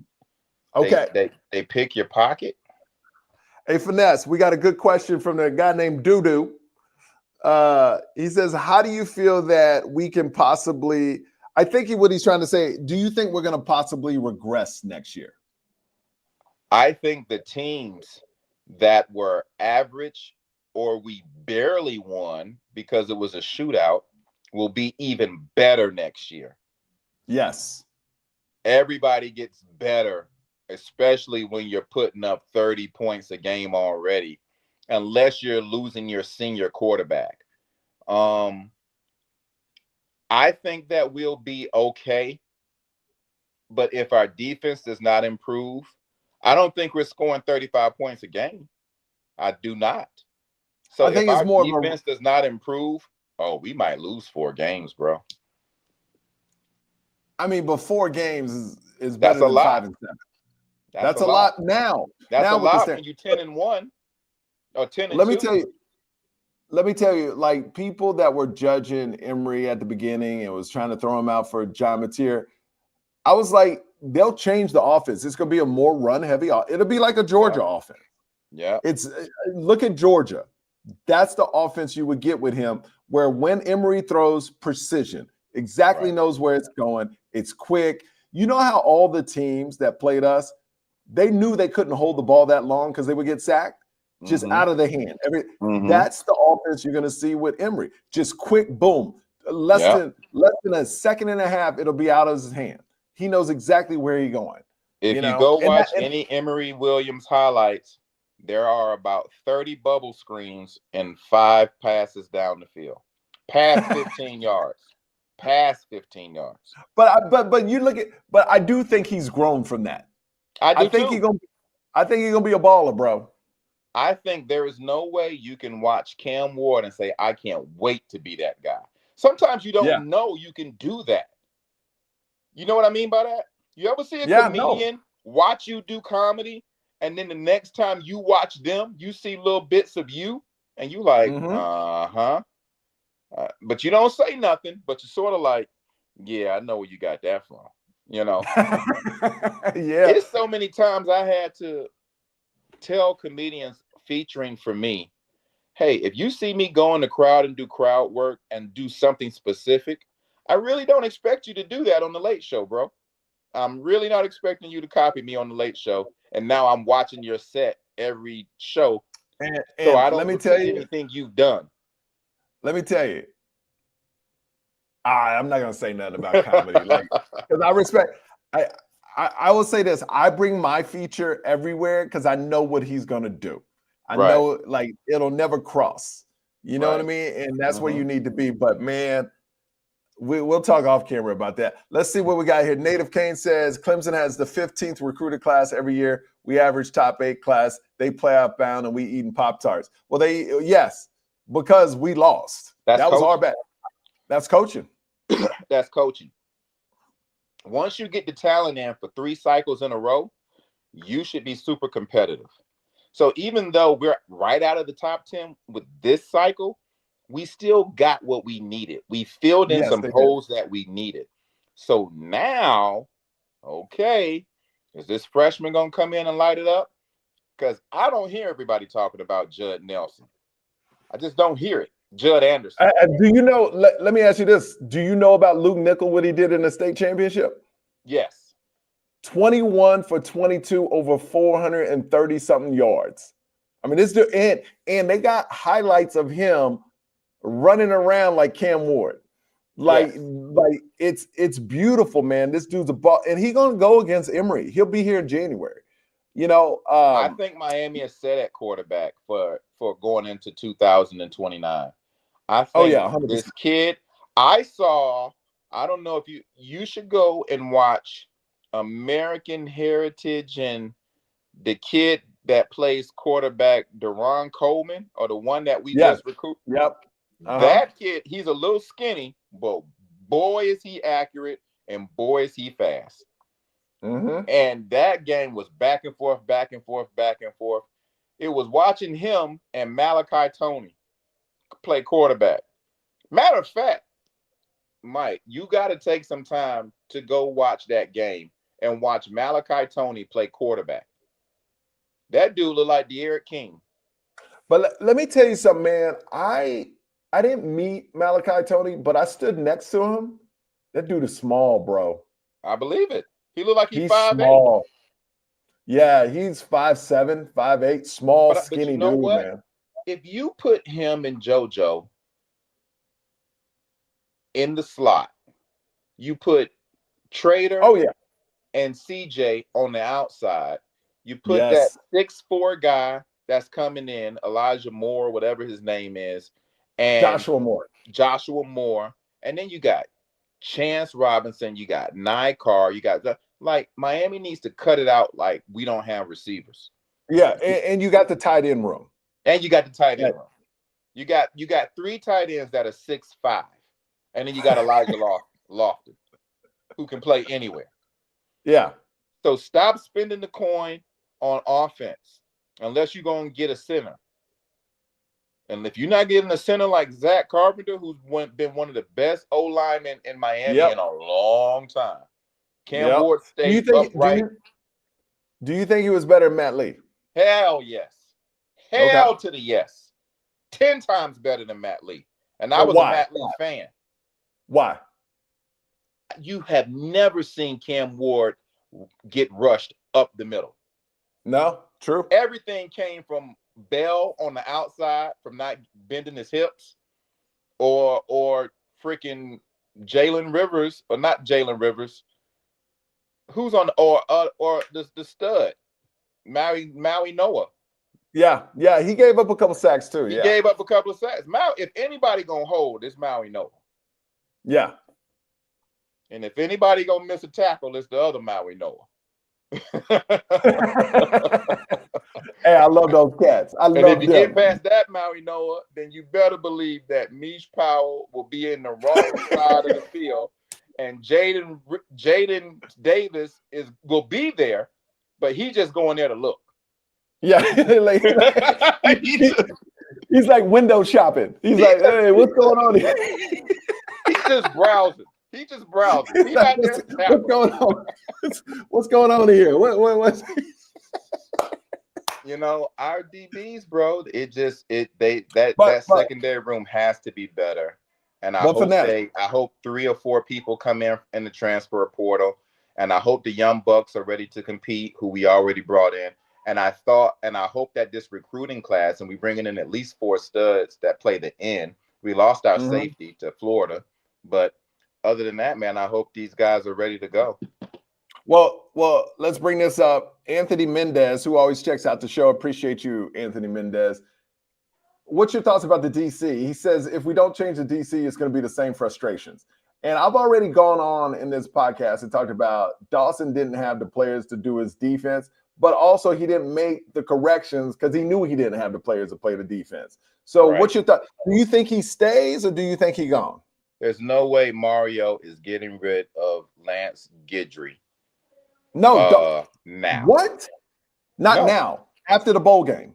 B: they
A: Okay.
B: they pick your pocket.
A: Hey, Finesse, we got a good question from the guy named Doodoo. He says, how do you feel that we can possibly, I think what he's trying to say, do you think we're going to possibly regress next year?
B: I think the teams that were average or we barely won because it was a shootout will be even better next year.
A: Yes.
B: Everybody gets better, especially when you're putting up 30 points a game already, unless you're losing your senior quarterback. I think that we'll be okay, but if our defense does not improve, I don't think we're scoring 35 points a game. I do not. So
A: I
B: if
A: think it's
B: our
A: more of a,
B: defense does not improve, we might lose 4 games, bro.
A: I mean, but 4 games is
B: That's
A: better
B: a
A: than
B: lot.
A: 5-7.
B: That's a
A: That's a
B: lot.
A: lot now.
B: That's a
A: Now with the
B: lot
A: stand.
B: when you're 10-1 or 10 and
A: Let me
B: 2.
A: tell you, like people that were judging Emory at the beginning and was trying to throw him out for John Mateer, I was like, they'll change the offense. It's going to be a more run heavy. It'll be like a Georgia offense.
B: Yeah.
A: It's look at Georgia. That's the offense you would get with him, where when Emory throws precision, exactly knows where it's going. It's quick. You know how all the teams that played us, they knew they couldn't hold the ball that long because they would get sacked, just out of the hand. That's the offense you're going to see with Emory. Just quick, boom. Less than a second and a half, it'll be out of his hand. He knows exactly where he's going.
B: If you go watch any Emory Williams highlights, there are about 30 bubble screens and 5 passes down the field, past 15 yards, past 15 yards.
A: But you look at, but I do think he's grown from that. I think he's gonna be a baller, bro.
B: I think there is no way you can watch Cam Ward and say, I can't wait to be that guy. Sometimes you don't know you can do that. You know what I mean by that? You ever see a comedian watch you do comedy, and then the next time you watch them, you see little bits of you, and you like, but you don't say nothing, but you're sort of like, yeah, I know where you got that from. You know? It's so many times I had to tell comedians featuring for me, hey, if you see me go in the crowd and do crowd work and do something specific, I really don't expect you to do that on the Late Show, bro. I'm really not expecting you to copy me on the Late Show. And now I'm watching your set every show.
A: And
B: so I don't
A: let me tell you
B: anything you've done.
A: Let me tell you. I'm not gonna say nothing about comedy, like, because I respect. I will say this: I bring my feature everywhere because I know what he's gonna do. I know, like, it'll never cross. You know what I mean? And that's where you need to be. But man, we'll talk off camera about that. Let's see what we got here. Native Kane says Clemson has the 15th recruited class every year. We average top 8 class. They play outbound and we eating Pop-Tarts. Well, yes, because we lost. That was our bad. That's coaching.
B: That's coaching. Once you get the talent in for 3 cycles in a row, you should be super competitive. So even though we're right out of the top 10 with this cycle, we still got what we needed. We filled in
A: Yes,
B: some
A: they did.
B: holes that we needed. So now, okay, is this freshman going to come in and light it up? Because I don't hear everybody talking about Judd Nelson. I just don't hear it. Judd Anderson.
A: Do you know? Let me ask you this: do you know about Luke Nickel? What he did in the state championship?
B: Yes.
A: 21 for 22 over 430 something yards. I mean, this dude, and they got highlights of him running around like Cam Ward. Like it's beautiful, man. This dude's a ball, and he's gonna go against Emory. He'll be here in January. You know,
B: I think Miami is set at quarterback for going into 2029. I think
A: 100%.
B: this kid, I don't know if you should go and watch American Heritage and the kid that plays quarterback, Deron Coleman, or the one that we just recruited.
A: Yep.
B: That kid, he's a little skinny, but boy is he accurate and boy is he fast.
A: Mm-hmm.
B: And that game was back and forth, back and forth, back and forth. It was watching him and Malachi Tony play quarterback. Matter of fact, Mike, you got to take some time to go watch that game and watch Malachi Tony play quarterback. That dude looked like De'Aaron King.
A: But let me tell you something, man. I didn't meet Malachi Tony, but I stood next to him. That dude is small, bro.
B: I believe it. He looked like he's 5'8".
A: Small. Yeah, he's 5'7", 5'8", small, skinny
B: you know
A: dude,
B: what?
A: man.
B: If you put him and JoJo in the slot, you put Trader and CJ on the outside, you put that 6'4" guy that's coming in, Elijah Moore, whatever his name is, and
A: Joshua Moore.
B: And then you got Chance Robinson, you got Nykar, you got like Miami needs to cut it out like we don't have receivers.
A: Yeah, and you got the tight end room.
B: And you got the tight end room. You got 3 tight ends that are 6'5", and then you got Elijah Lofton, who can play anywhere.
A: Yeah.
B: So stop spending the coin on offense unless you're going to get a center. And if you're not getting a center like Zach Carpenter, who's been one of the best O-linemen in Miami in a long time, Cam Ward stayed upright.
A: Do you think he was better than Matt Lee?
B: Hell yes. Hell to the yes. 10 times better than Matt Lee. And I was a Matt Lee fan.
A: Why?
B: You have never seen Cam Ward get rushed up the middle.
A: No, true.
B: Everything came from Bell on the outside from not bending his hips, or freaking Jalen Rivers, or not Jalen Rivers. Who's on or the stud, Maui Noah.
A: Yeah, he gave up a couple sacks too.
B: He gave up a couple of sacks. If anybody gonna hold, it's Maui Noah.
A: Yeah.
B: And if anybody gonna miss a tackle, it's the other Maui Noah.
A: Hey, I love those cats.
B: And if you get past that Maui Noah, then you better believe that Mish Powell will be in the wrong side of the field, and Jaden Davis will be there, but he's just going there to look.
A: Yeah, he's like window shopping. He's like, hey, what's going on here?
B: He's just browsing. He's not there.
A: What's going on? What's going on here? What's
B: You know, our DBs, bro. That secondary room has to be better. And I hope 3 or 4 people come in the transfer portal. And I hope the young bucks are ready to compete, who we already brought in. And I hope that this recruiting class, and we bringing in at least 4 studs that play the end. We lost our safety to Florida, but other than that, man, I hope these guys are ready to go.
A: Well, let's bring this up. Anthony Mendez, who always checks out the show. Appreciate you, Anthony Mendez. What's your thoughts about the DC? He says if we don't change the DC, it's going to be the same frustrations. And I've already gone on in this podcast and talked about Dawson didn't have the players to do his defense, but also he didn't make the corrections because he knew he didn't have the players to play the defense. So what's your thought? Do you think he stays or do you think he gone?
B: There's no way Mario is getting rid of Lance Guidry.
A: No,
B: now.
A: What? Not
B: No.
A: now. After the bowl game.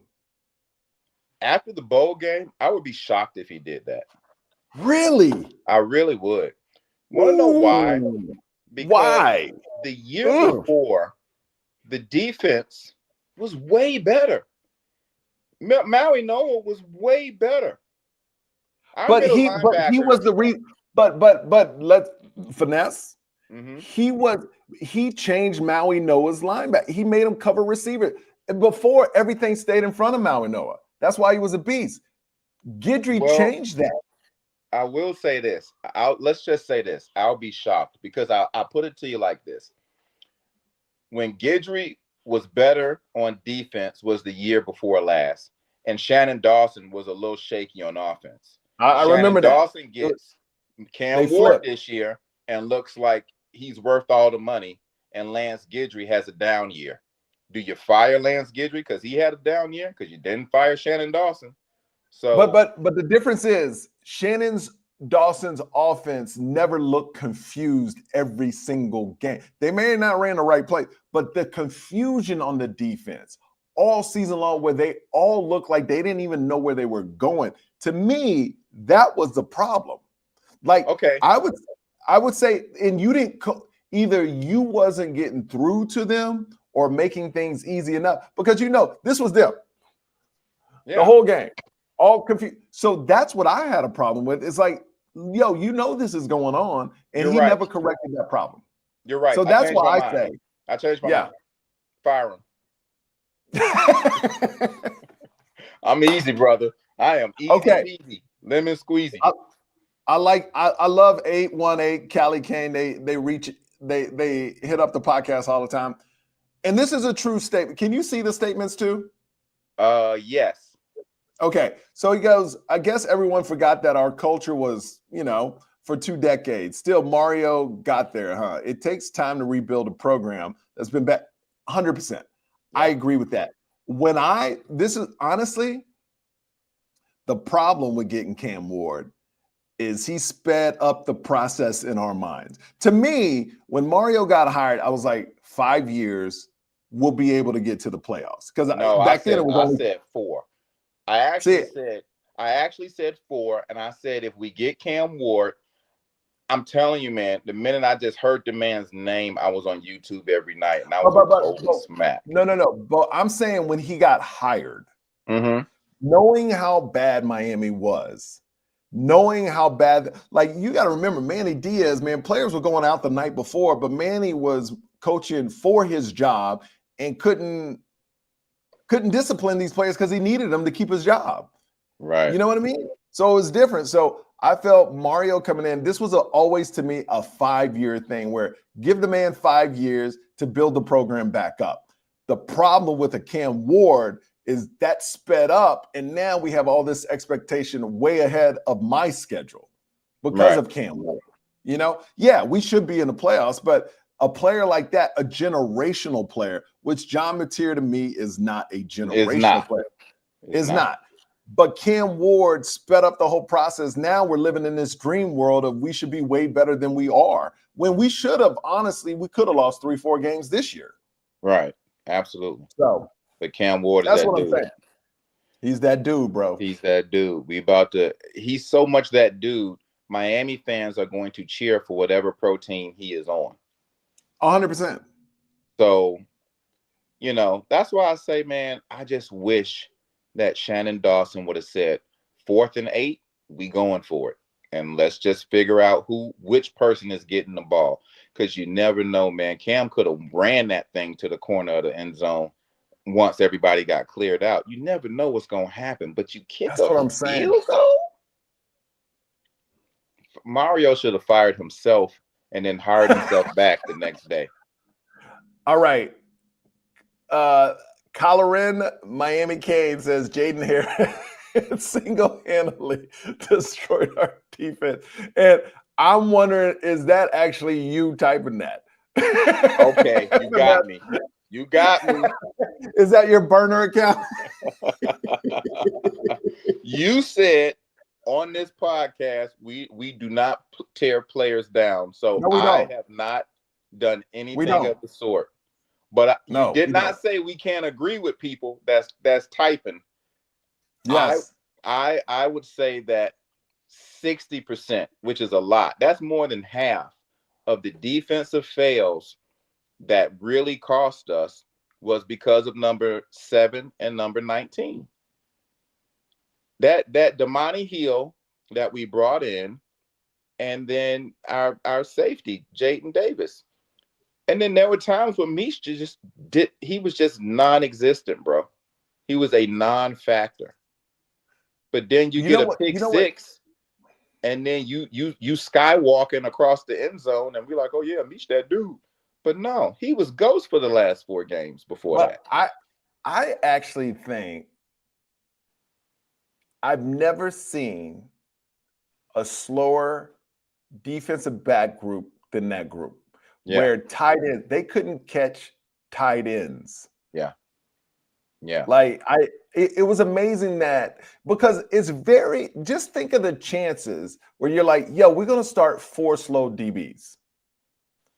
B: After the bowl game, I would be shocked if he did that.
A: Really?
B: I really would. Want to know why?
A: Ooh.
B: Because
A: Why?
B: the year
A: Ugh.
B: before, the defense was way better. Maui Noah was way better. Our
A: But
B: middle
A: he was
B: linebackers.
A: the but let's finesse.
B: Mhm.
A: He changed Maui Noah's linebacker. He made him cover receiver. And before, everything stayed in front of Maui Noah. That's why he was a beast. Gidry
B: Well,
A: changed that.
B: I will say this. Let's just say this. I'll be shocked because I put it to you like this. When Gidry was better on defense was the year before last, and Shannon Dawson was a little shaky on offense.
A: I
B: Shannon
A: remember that.
B: Dawson gets Cam Ward this year and looks like he's worth all the money, and Lance Gidry has a down year. Do you fire Lance Gidry because he had a down year? Because you didn't fire Shannon Dawson. So,
A: but the difference is Dawson's offense never looked confused every single game. They may have not ran the right play, but the confusion on the defense all season long, where they all looked like they didn't even know where they were going. To me, that was the problem. Like,
B: okay,
A: I would say, and you didn't either you wasn't getting through to them or making things easy enough, because this was them the whole game. All confused. So that's what I had a problem with. It's like, this is going on, and he never corrected that problem.
B: You're right.
A: So that's why I say
B: I changed my mind. Fire him. I'm easy, brother. I am easy peasy, lemon squeezy.
A: I love 818 Cali Kane. They hit up the podcast all the time, and this is a true statement. Can you see the statements too?
B: Yes.
A: Okay, so he goes, I guess everyone forgot that our culture was, for 2 decades. Still, Mario got there, huh? It takes time to rebuild a program that's been back 100%. Yeah. I agree with that. This is honestly the problem with getting Cam Ward is he sped up the process in our minds. To me, when Mario got hired, I was like, 5 years, we'll be able to get to the playoffs. Because back then it was only
B: 4. I actually said 4, and I said if we get Cam Ward, I'm telling you, man, the minute I just heard the man's name, I was on YouTube every night, and I was smacked.
A: No. But I'm saying when he got hired, knowing how bad Miami was, knowing how bad, like, you got to remember, Manny Diaz, man, players were going out the night before, but Manny was coaching for his job and couldn't discipline these players because he needed them to keep his job.
B: Right.
A: You know what I mean? So it was different. So I felt Mario coming in, this was always to me a 5-year thing where give the man 5 years to build the program back up. The problem with a Cam Ward is that sped up, and now we have all this expectation way ahead of my schedule because of Cam Ward. We should be in the playoffs, but a player like that, a generational player, which John Mateer to me is not a generational player. Is not. But Cam Ward sped up the whole process. Now we're living in this dream world of we should be way better than we are. When we should have, honestly, we could have lost 3-4 games this year.
B: Right. Absolutely.
A: So,
B: but Cam Ward is
A: that's
B: that
A: what
B: dude.
A: I'm saying. He's that dude, bro.
B: He's that dude. He's so much that dude. Miami fans are going to cheer for whatever pro team he is on.
A: 100%.
B: So, that's why I say, man, I just wish that Shannon Dawson would have said 4th and 8, we going for it. And let's just figure out which person is getting the ball. Because you never know, man. Cam could have ran that thing to the corner of the end zone once everybody got cleared out. You never know what's going to happen. But you kick
A: That's what I'm saying.
B: Field goal? Mario should have fired himself and then hired himself back the next day.
A: All right. Collerin, Miami Cane says Jaden Harris single-handedly destroyed our defense. And I'm wondering, is that actually you typing that?
B: Okay, you got me. You got me.
A: Is that your burner account?
B: You said on this podcast, we do not tear players down. So no, I have not done anything of the sort. But you
A: No,
B: did
A: we
B: not
A: don't.
B: say we can't agree with people that's typing.
A: Yes.
B: I would say that 60%, which is a lot. That's more than half of the defensive fails that really cost us was because of number 7 and number 19. That Damani Hill that we brought in, and then our safety, Jaden Davis. And then there were times when Meach he was just non-existent, bro. He was a non-factor. But then you
A: You
B: get
A: know
B: a
A: what?
B: pick
A: You know what?
B: six, and then you skywalking across the end zone, and we're like, oh yeah, Meach that dude. But no, he was ghost for the last 4 games before
A: But
B: that.
A: I actually think I've never seen a slower defensive back group than that group,
B: Yeah,
A: where tight ends, they couldn't catch tight ends.
B: yeah, yeah.
A: Like it was amazing that, because it's very, just think of the chances where you're like, yo, we're gonna start 4 slow DBs.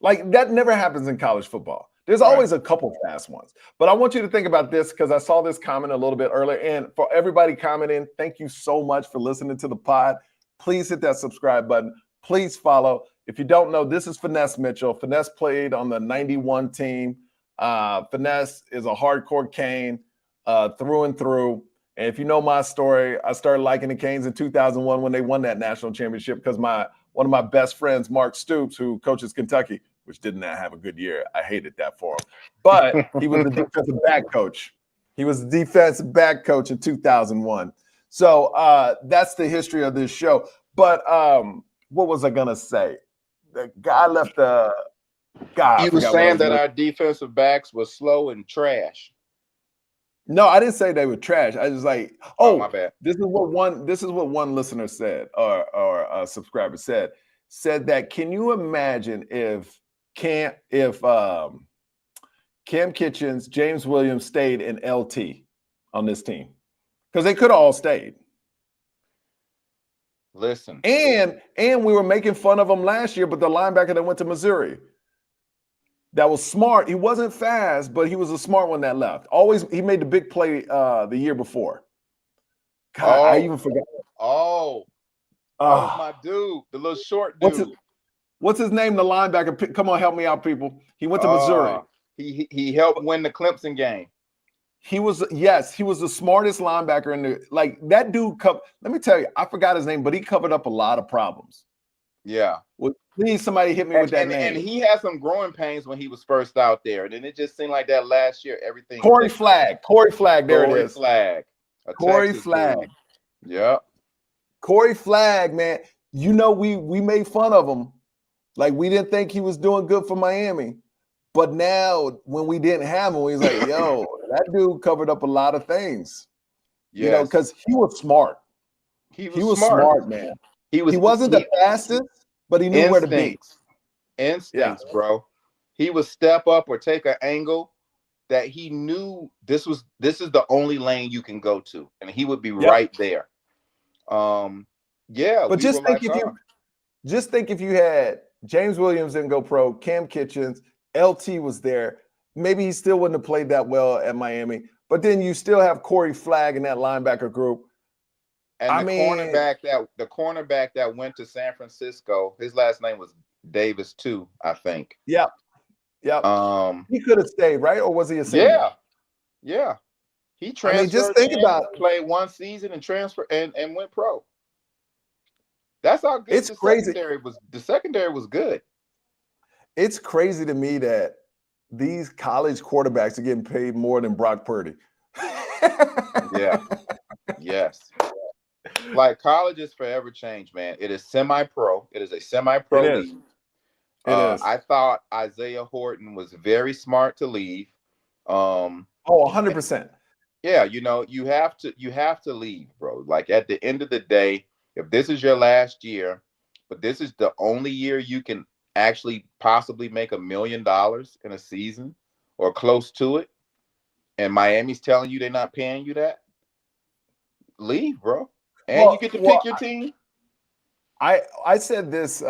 A: Like that never happens in college football. There's
B: Right.
A: always a couple fast ones. But I want you to think about this, because I saw this comment a little bit earlier. And for everybody commenting, thank you so much for listening to the pod. Please hit that subscribe button. Please follow. If you don't know, this is Finesse Mitchell. Finesse played on the 91 team. Finesse is a hardcore Cane through and through. And if you know my story, I started liking the Canes in 2001 when they won that national championship, because one of my best friends, Mark Stoops, who coaches Kentucky, which did not have a good year. I hated that for him. But he was the defensive back coach. He was the defensive back coach in 2001. So that's the history of this show. But what was I going to say? The guy left the guy.
B: You
A: I
B: were
A: forgot what I
B: saying
A: was
B: that
A: going to.
B: our defensive backs were slow and trash.
A: No, I didn't say they were trash. I was like,
B: Oh, my bad.
A: this is what one listener said, or a subscriber said that, can you imagine if Cam Kitchens, James Williams stayed in LT on this team? Because they could have all stayed.
B: Listen.
A: And we were making fun of him last year, but the linebacker that went to Missouri, that was smart. He wasn't fast, but he was a smart one that left. Always, he made the big play the year before. God, I even forgot.
B: Oh, that was my dude, the little short dude.
A: What's his name? The linebacker. Come on, help me out, people. He went to Missouri.
B: He helped win the Clemson game.
A: He was the smartest linebacker in the, that dude. Let me tell you, I forgot his name, but he covered up a lot of problems.
B: Yeah.
A: Well, please, somebody hit me with that name.
B: And he had some growing pains when he was first out there, and then it just seemed like that last year everything.
A: Corey Flagg. There it is.
B: Corey Flagg. Yeah.
A: Corey Flagg, man. You know, we made fun of him. Like, we didn't think he was doing good for Miami. But now, when we didn't have him, he's like, yo, that dude covered up a lot of things. Yes. You know, because he was smart. He was smart, man. He wasn't the fastest, but he knew where to be.
B: Instincts, bro. He would step up or take an angle that he knew this is the only lane you can go to, and he would be right there. Yeah.
A: But just think if you had James Williams didn't go pro, Cam Kitchens, LT was there, maybe he still wouldn't have played that well at Miami. But then you still have Corey Flagg in that linebacker group.
B: And the cornerback that went to San Francisco, his last name was Davis too, I think.
A: Yep. He could have stayed, right? Or was he a senior?
B: Yeah. He transferred.
A: Just think about it.
B: Played 1 season and transferred and went pro. That's how good the secondary was good.
A: It's crazy to me that these college quarterbacks are getting paid more than Brock Purdy.
B: Yeah. Yes. Like, college is forever changed, man. It is semi-pro. It is a semi-pro league.
A: It is.
B: I thought Isaiah Horton was very smart to leave.
A: 100%.
B: Yeah, you have to leave, bro. Like, at the end of the day, if this is your last year, but this is the only year you can actually possibly make $1 million in a season or close to it, and Miami's telling you they're not paying you that, leave, bro. And you get to pick your team.
A: I said this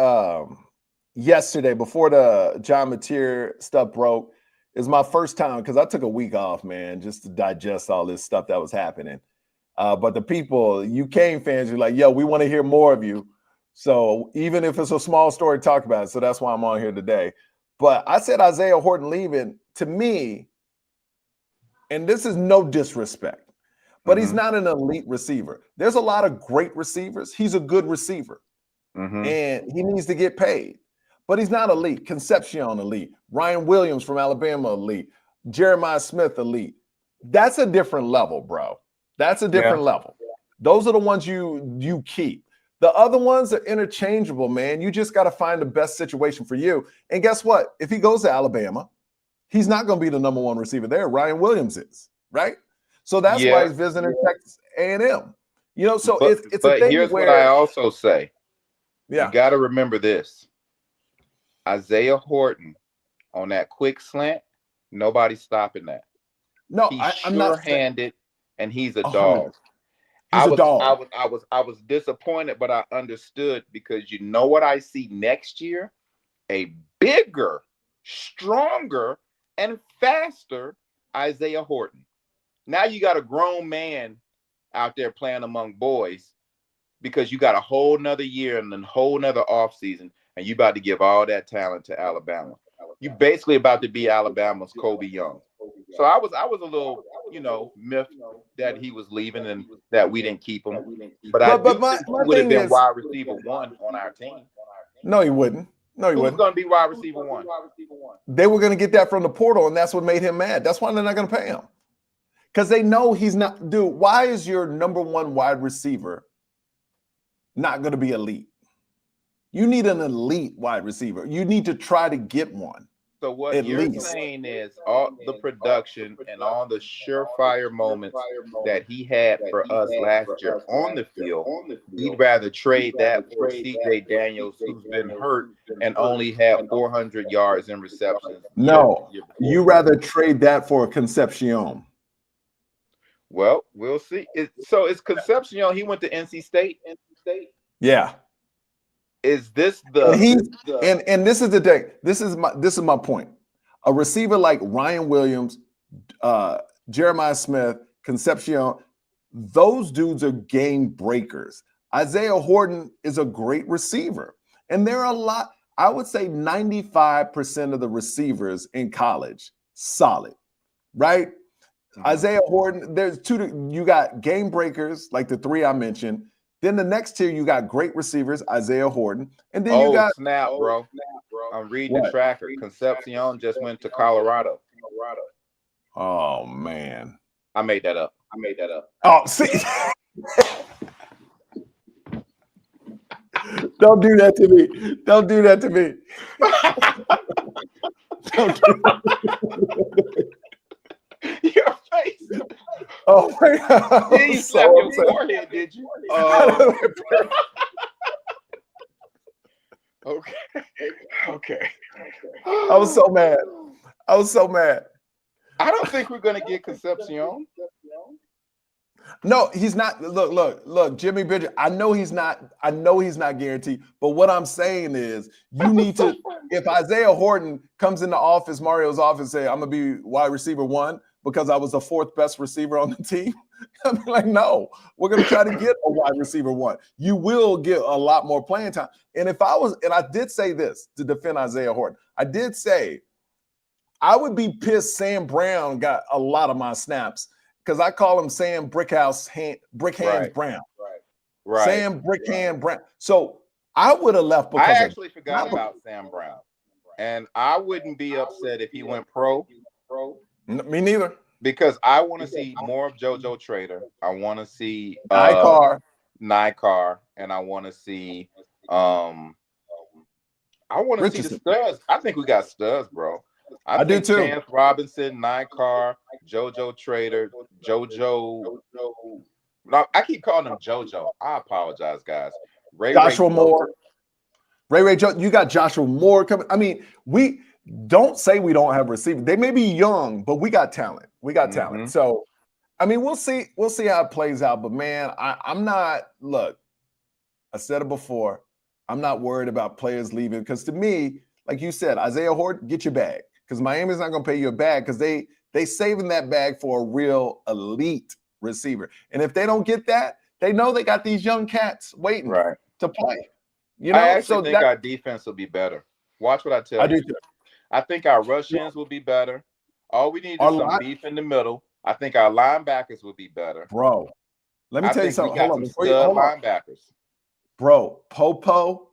A: yesterday before the John Mateer stuff broke. It's my first time because I took a week off, man, just to digest all this stuff that was happening. But the people, UK fans, are like, yo, we want to hear more of you. So even if it's a small story, talk about it. So that's why I'm on here today. But I said Isaiah Horton leaving, to me, and this is no disrespect, but he's not an elite receiver. There's a lot of great receivers. He's a good receiver, and he needs to get paid. But he's not elite. Concepcion elite. Ryan Williams from Alabama elite. Jeremiah Smith elite. That's a different level, bro. That's a different level. Those are the ones you keep. The other ones are interchangeable, man. You just got to find the best situation for you. And guess what? If he goes to Alabama, he's not going to be the number one receiver there. Ryan Williams is, right? So that's why he's visiting Texas A&M. You know, so it's a thing
B: here's
A: where,
B: what I also say.
A: Yeah.
B: You got to remember this. Isaiah Horton on that quick slant, nobody's stopping that.
A: No,
B: I'm not sure-handed, and he's a
A: 100%.
B: dog.
A: He's a dog.
B: I was disappointed, but I understood because you know what I see next year? A bigger, stronger, and faster Isaiah Horton. Now you got a grown man out there playing among boys because you got a whole nother year and a whole nother offseason, and you about to give all that talent to Alabama. You basically about to be Alabama's Kobe Young. So I was a little, miffed that he was leaving and that we didn't keep him. But I think he would have been wide receiver one on our team.
A: No, he wouldn't. No, he wouldn't.
B: Who's going to be wide receiver one?
A: They were going to get that from the portal, and that's what made him mad. That's why they're not going to pay him. Because they know he's not. Dude, why is your number one wide receiver not going to be elite? You need an elite wide receiver. You need to try to get one.
B: So what you're saying is all the production and all the surefire moments that he had for us last year on the field, he'd rather trade that for C.J. Daniels, who's been hurt and only had 400 yards in receptions.
A: No, you rather trade that for a Concepcion.
B: Well, we'll see. So it's Concepcion. He went to NC State.
A: Yeah.
B: Is this the
A: and this is the thing. This is my point. A receiver like Ryan Williams, Jeremiah Smith, Concepcion, those dudes are game breakers. Isaiah Horton is a great receiver. And there are a lot, I would say 95% of the receivers in college, solid, right? Isaiah Horton, there's two, you got game breakers, like the three I mentioned. Then the next tier, you got great receivers, Isaiah Horton. And then you got
B: snap, bro. I'm reading the tracker. Concepcion just went to Colorado.
A: Oh man.
B: I made that up.
A: Oh, see. Don't do that to me. Don't do that to me. Don't do that.
B: Your face.
A: Oh my God.
B: You slapped your forehead, did you? Okay.
A: I was so mad.
B: I don't think we're gonna get Concepcion.
A: No, he's not. Look, Jimmy Bridger. I know he's not guaranteed. But what I'm saying is, you need to. If Isaiah Horton comes in the office, Mario's office, say, "I'm gonna be wide receiver one because I was the fourth best receiver on the team," I'm like, no, we're gonna try to get a wide receiver one. You will get a lot more playing time. And I did say this to defend Isaiah Horton. I did say I would be pissed Sam Brown got a lot of my snaps. Because I call him Sam Brickhands Brown. Right. Sam Brickhand Brown. So I would have left because
B: I actually forgot about Sam Brown. And I wouldn't be upset if he went pro.
A: Me neither.
B: Because I want to see more of JoJo Trader. I want to see Nikar. And I want to see the studs. I think we got studs, bro. I do too. Chance Robinson, Nikar, JoJo Trader, JoJo. No, I keep calling him JoJo. I apologize, guys.
A: Joshua Moore. Ray Joe. You got Joshua Moore coming. I mean, we don't say we don't have receivers. They may be young, but we got talent. Talent. So, I mean, we'll see. We'll see how it plays out. But man, I'm not. Look, I said it before. I'm not worried about players leaving because to me, like you said, Isaiah Horton, get your bag. because Miami's not going to pay you a bag because they saving that bag for a real elite receiver. And if they don't get that, they know they got these young cats waiting to play. You know,
B: I actually think our defense will be better. Watch what I tell you.
A: Too.
B: I think our rush-ins will be better. All we need is some beef in the middle. I think our linebackers will be better.
A: Bro, let me tell you something. Hold on.
B: Stud linebackers.
A: Bro, Popo.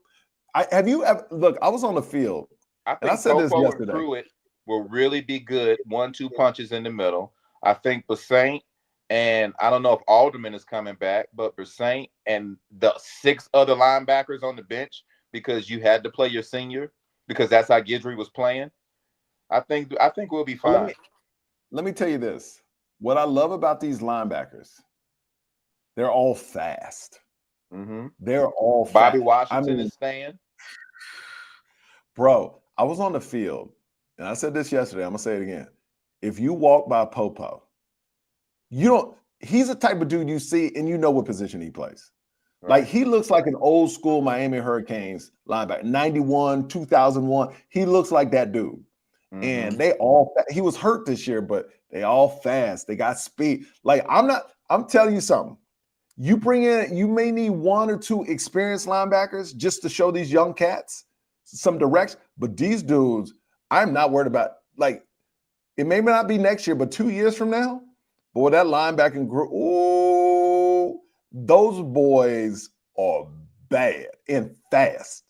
A: Have you ever look? I was on the field.
B: I think Popo and Pruitt will really be good 1-2 punches in the middle. I think Basaint and I don't know if Alderman is coming back, but Basaint and the 6 other linebackers on the bench because you had to play your senior because that's how Guidry was playing. I think we'll be fine.
A: Let me tell you this. What I love about these linebackers, they're all fast.
B: Mm-hmm.
A: They're all fast.
B: Bobby Washington is staying.
A: Bro, I was on the field, and I said this yesterday. I'm going to say it again. If you walk by Popo, he's the type of dude you see, and you know what position he plays. Right. Like, he looks like an old school Miami Hurricanes linebacker, 91, 2001. He looks like that dude. Mm-hmm. And he was hurt this year, but they all fast. They got speed. Like, I'm telling you something. You may need 1 or 2 experienced linebackers just to show these young cats some direction. But these dudes, I'm not worried about. Like, it may not be next year, but 2 years from now, boy, that linebacking group, ooh, those boys are bad and fast.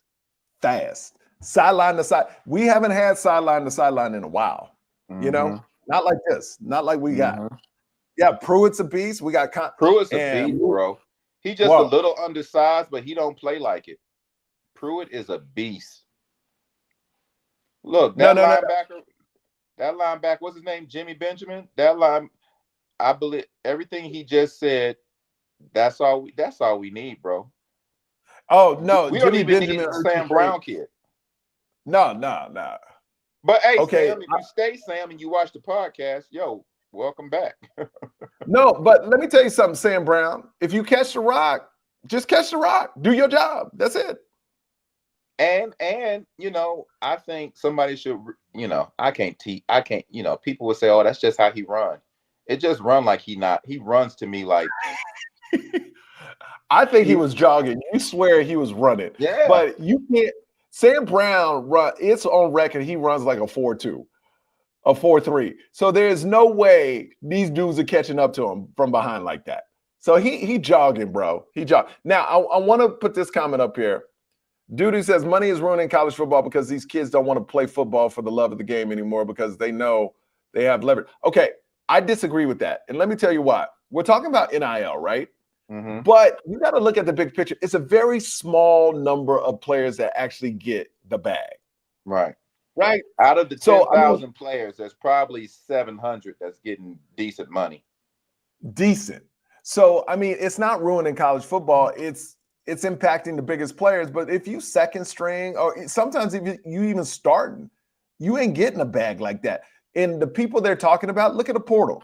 A: Sideline to side. We haven't had sideline to sideline in a while. Mm-hmm. You know, not like this. Not like we got. Yeah, Pruitt's a beast. We got
B: Pruitt's a beast, bro. He just a little undersized, but he don't play like it. Pruitt is a beast. Look, that linebacker, what's his name? Jimmy Benjamin. I believe everything he just said. That's all we need, bro.
A: Oh no,
B: we don't even need the Sam Brown kid.
A: No.
B: But hey, okay, Sam, if you stay, Sam, and you watch the podcast, welcome back.
A: No, but let me tell you something, Sam Brown. If you catch the rock, just catch the rock. Do your job. That's it.
B: And I think somebody should, I can't, people would say, oh, that's just how he runs. It just run like he runs to me like.
A: I think he was jogging. You swear he was running.
B: Yeah.
A: But you can't. Sam Brown it's on record. He runs like a 4.2, a 4.3. So there's no way these dudes are catching up to him from behind like that. So he jogging, bro. He jogging. Now I want to put this comment up here. Duty says money is ruining college football because these kids don't want to play football for the love of the game anymore because they know they have leverage. Okay, I disagree with that. And let me tell you why. We're talking about NIL, right? Mm-hmm. But you got to look at the big picture. It's a very small number of players that actually get the bag.
B: Right.
A: Right.
B: Out of the 10,000 players, there's probably 700 that's getting decent money.
A: Decent. So, I mean, it's not ruining college football. It's impacting the biggest players. But if you second string, or sometimes if you even starting, you ain't getting a bag like that. And the people they're talking about, look at the portal.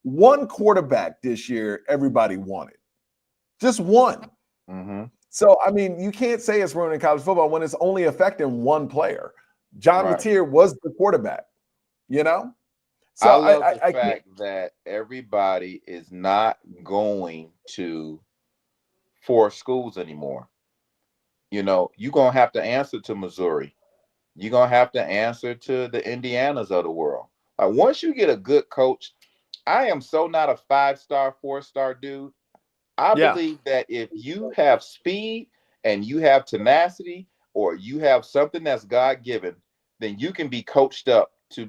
A: 1 quarterback this year, everybody wanted. Just 1. Mm-hmm. So, I mean, you can't say it's ruining college football when it's only affecting 1 player. John Mateer was the quarterback, So
B: I love the fact that everybody is not going to 4 schools anymore. You're going to have to answer to Missouri. You're going to have to answer to the Indianas of the world. Like, once you get a good coach, I am so not a 5-star, 4-star dude. I believe that if you have speed and you have tenacity or you have something that's God-given, then you can be coached up to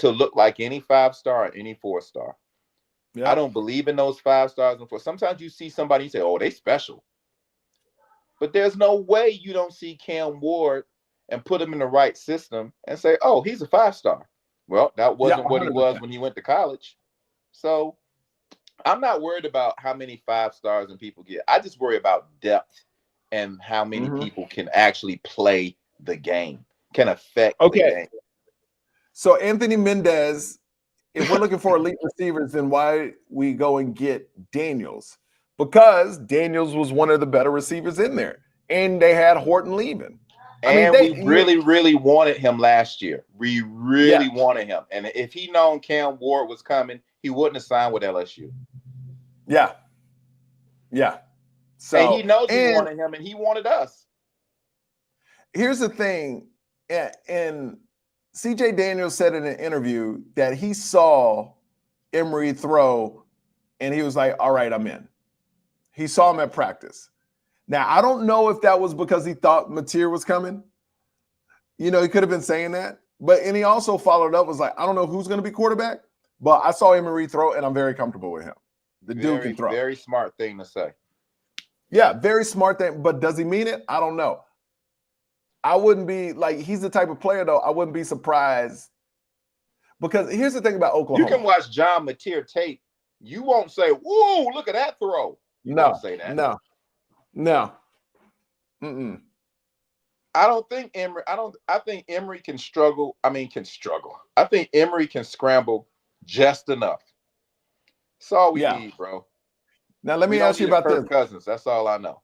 B: look like any 5-star or any 4-star. Yeah. I don't believe in those 5 stars and 4. Sometimes you see somebody say, oh, they special. But there's no way you don't see Cam Ward and put him in the right system and say, oh, he's a 5-star. Well, that wasn't what he was when he went to college. So I'm not worried about how many 5 stars and people get. I just worry about depth and how many people can actually play the game, can affect the game.
A: So Anthony Mendez, if we're looking for elite receivers, then why we go and get Daniels? Because Daniels was one of the better receivers in there, and they had Horton leaving.
B: And we really, really wanted him last year. We really wanted him. And if he known Cam Ward was coming, he wouldn't have signed with LSU.
A: Yeah. Yeah. So
B: and he knows we wanted him, and he wanted us.
A: Here's the thing, and CJ Daniels said in an interview that he saw Emory throw, and he was like, all right, I'm in. He saw him at practice. Now, I don't know if that was because he thought Mateer was coming. He could have been saying that. And he also followed up, was like, I don't know who's going to be quarterback, but I saw Emory throw, and I'm very comfortable with him. The dude can throw.
B: Very smart thing to say.
A: Yeah, very smart thing. But does he mean it? I don't know. I wouldn't be like, he's the type of player, though, I wouldn't be surprised. Because here's the thing about Oklahoma.
B: You can watch John Mateer tape. You won't say, whoa, look at that throw. You won't say that.
A: No. Mm-mm.
B: I think Emory can struggle. I think Emory can scramble just enough. That's all we need, bro.
A: Now, let me ask you about this.
B: Cousins. That's all I know.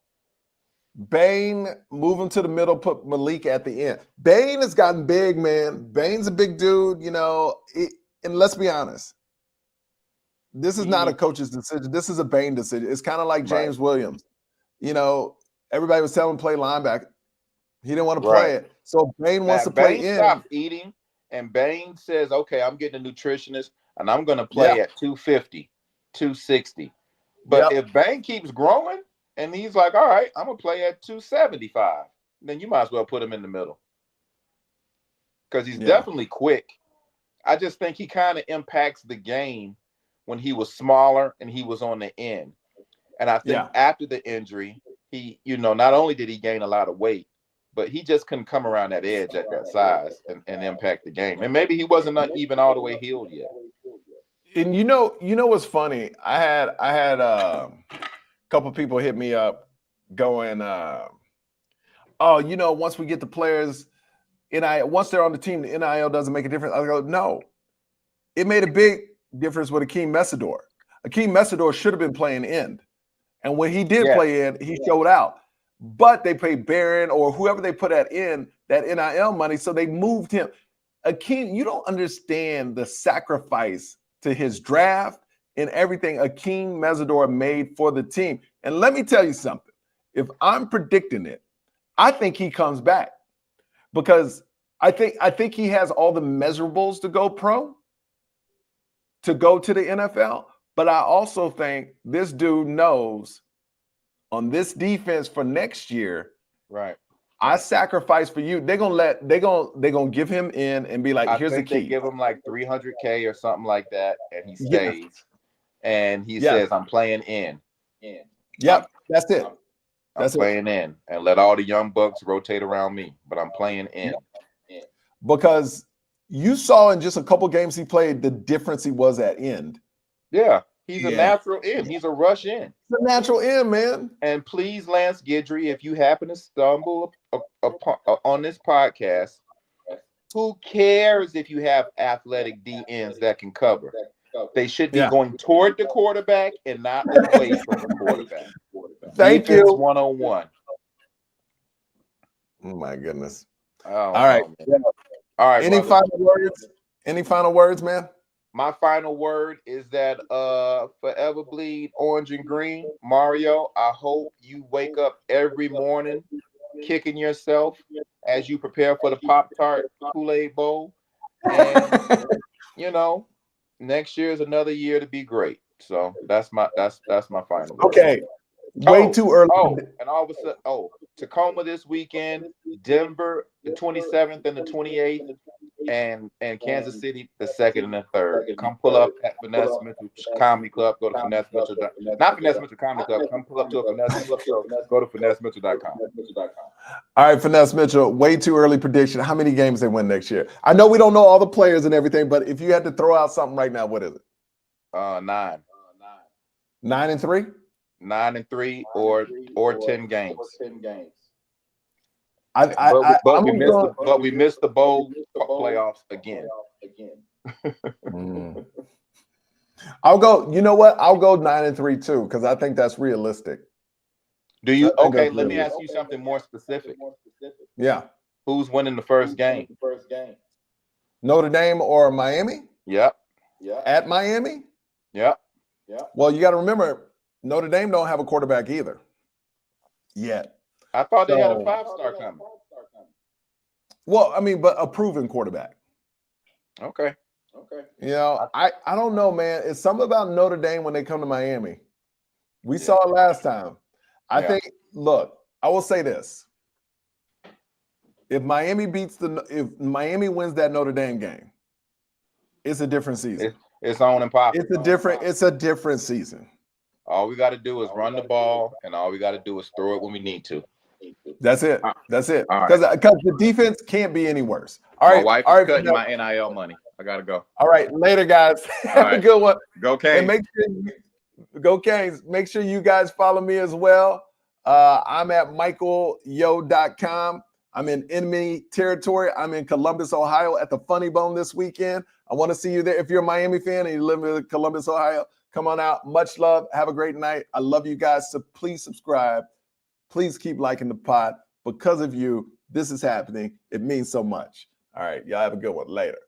A: Bain, move him to the middle, put Malik at the end. Bain has gotten big, man. Bain's a big dude, and let's be honest. This is not a coach's decision. This is a Bain decision. It's kind of like James Williams. Everybody was telling him to play linebacker. He didn't want to play it. So Bain wants to play in.
B: Stopped eating, and Bain says, okay, I'm getting a nutritionist, and I'm going to play at 250, 260. But if Bain keeps growing, and he's like, all right, I'm going to play at 275, then you might as well put him in the middle. Because he's definitely quick. I just think he kind of impacts the game when he was smaller and he was on the end. And I think after the injury, he, not only did he gain a lot of weight, but he just couldn't come around that edge at that size and impact the game. And maybe he wasn't even all the way healed yet.
A: And you know what's funny? I had a couple people hit me up going, once we get the players, once they're on the team, the NIL doesn't make a difference. I go, no. It made a big difference with Akeem Messidor. Akeem Messidor should have been playing end. And when he did play in, he showed out. But they paid Barron or whoever they put at in that NIL money, so they moved him. Akeem, you don't understand the sacrifice to his draft and everything Akeem Messidor made for the team. And let me tell you something. If I'm predicting it, I think he comes back because I think he has all the measurables to go pro, to go to the NFL. But I also think this dude knows on this defense for next year,
B: right?
A: I sacrifice for you. They're gonna give him in and be like, here's the key.
B: They give him like $300K or something like that, and he stays. And he says, I'm playing in.
A: Yep, that's it.
B: I'm playing in, and let all the young bucks rotate around me, but I'm playing in.
A: Because you saw in just a couple games he played the difference he was at end.
B: Yeah, he's a natural in. He's a rush in.
A: He's a natural in, man.
B: And please, Lance Guidry, if you happen to stumble on this podcast, who cares if you have athletic DNs that can cover? They should be going toward the quarterback and not away from the quarterback.
A: Thank you.
B: 101.
A: Oh my goodness.
B: All
A: right.
B: All right.
A: Any final words? Any final words, man?
B: My final word is that forever bleed orange and green. Mario, I hope you wake up every morning kicking yourself as you prepare for the Pop-Tart Kool-Aid Bowl. And, next year is another year to be great. So that's my final word.
A: Okay. Way too early.
B: And all of a sudden, Tacoma this weekend, Denver the 27th and the 28th, and Kansas City the 2nd and the 3rd. Come pull up at Finesse Mitchell Comedy Club. Go to Finesse Mitchell. Not Finesse Mitchell Comedy Club. Come pull up to a Finesse Mitchell show. Go to FinesseMitchell.com.
A: All right, Finesse Mitchell, way too early prediction. How many games they win next year? I know we don't know all the players and everything, but if you had to throw out something right now, what is it?
B: 9.
A: 9-3?
B: 9-3 or 10 games. But we missed the bowl playoffs again.
A: I'll go. You know what? I'll go 9-3 too because I think that's realistic.
B: Do you? Okay, let me ask you something more specific.
A: Yeah.
B: Who's winning the first game?
A: Notre Dame or Miami?
B: Yep.
A: At Miami?
B: Yep.
A: Well, you got to remember, Notre Dame don't have a quarterback either yet.
B: I thought they had a 5-star coming.
A: Well, I mean, but a proven quarterback.
B: Okay.
A: You know, I don't know, man. It's something about Notre Dame when they come to Miami. We saw it last time. I think, look, I will say this. If Miami wins that Notre Dame game, it's a different season.
B: It's on and popping.
A: It's a different season.
B: All we got to do is run the ball, and all we got to do is throw it when we need to.
A: That's it. That's it.
B: All
A: Because the defense can't be any worse. All right.
B: My wife is cutting my NIL money. I gotta go.
A: All right. Later, guys. Have a good one.
B: Go Canes.
A: And go Canes. Make sure you guys follow me as well. I'm at michaelyo.com. I'm in enemy territory. I'm in Columbus, Ohio at the Funny Bone this weekend. I want to see you there. If you're a Miami fan and you live in Columbus, Ohio, come on out. Much love. Have a great night. I love you guys. So please subscribe. Please keep liking the pod. Because of you, this is happening. It means so much. All right. Y'all have a good one. Later.